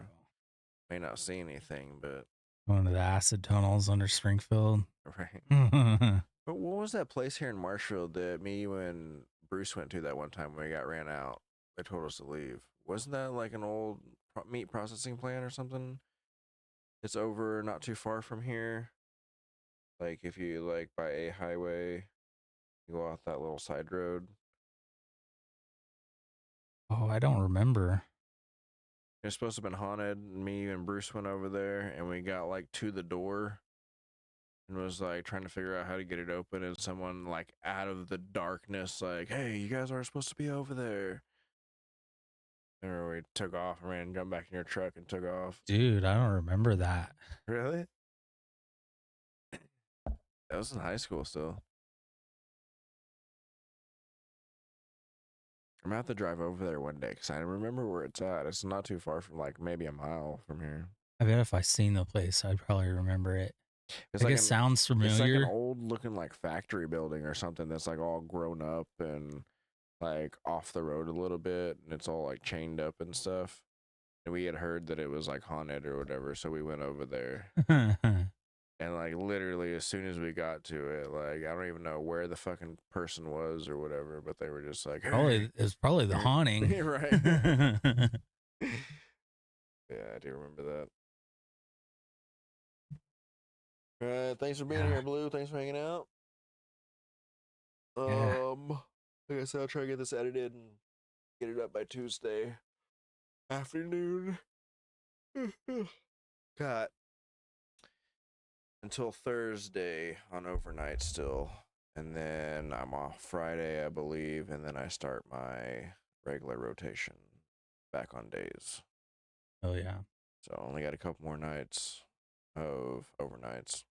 may not see anything, but One of the acid tunnels under Springfield. right. Oh, But what was that place here in Marshfield that me and Bruce went to that one time when we got ran out? They told us to leave. Wasn't that like an old meat processing plant or something? It's over not too far from here. Like if you like by a highway, you go off that little side road. I don't remember. It's supposed to have been haunted. Me and Bruce went over there and we got like to the door and was like trying to figure out how to get it open, and someone like out of the darkness like, hey, you guys aren't supposed to be over there. And we took off and ran, jumped back in your truck and took off. Dude, I don't remember that. Really? That was in high school still. I'm gonna have to drive over there one day because I remember where it's at. It's not too far from like maybe a mile from here. I bet if I seen the place, I'd probably remember it. It's Like like it an sounds it's like an familiar. old looking like factory building or something that's like all grown up and like off the road a little bit, and it's all like chained up and stuff. And we had heard that it was like haunted or whatever, so we went over there. And like literally as soon as we got to it, like I don't even know where the fucking person was or whatever, but they were just like, hey. Probably it's probably the haunting. Right. Yeah, I do remember that. Thanks for being Yeah. here, Blue. Thanks for hanging out. Yeah. Like I said, I'll try to get this edited and get it up by Tuesday afternoon. Got until Thursday on overnight still, and then I'm off Friday, I believe, and then I start my regular rotation back on days. Oh yeah. So I only got a couple more nights of overnights.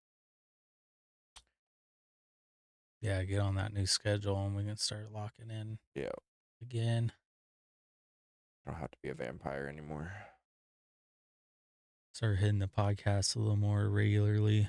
Yeah, get on that new schedule and we can start locking in Yeah, again. I don't have to be a vampire anymore. Start hitting the podcast a little more regularly.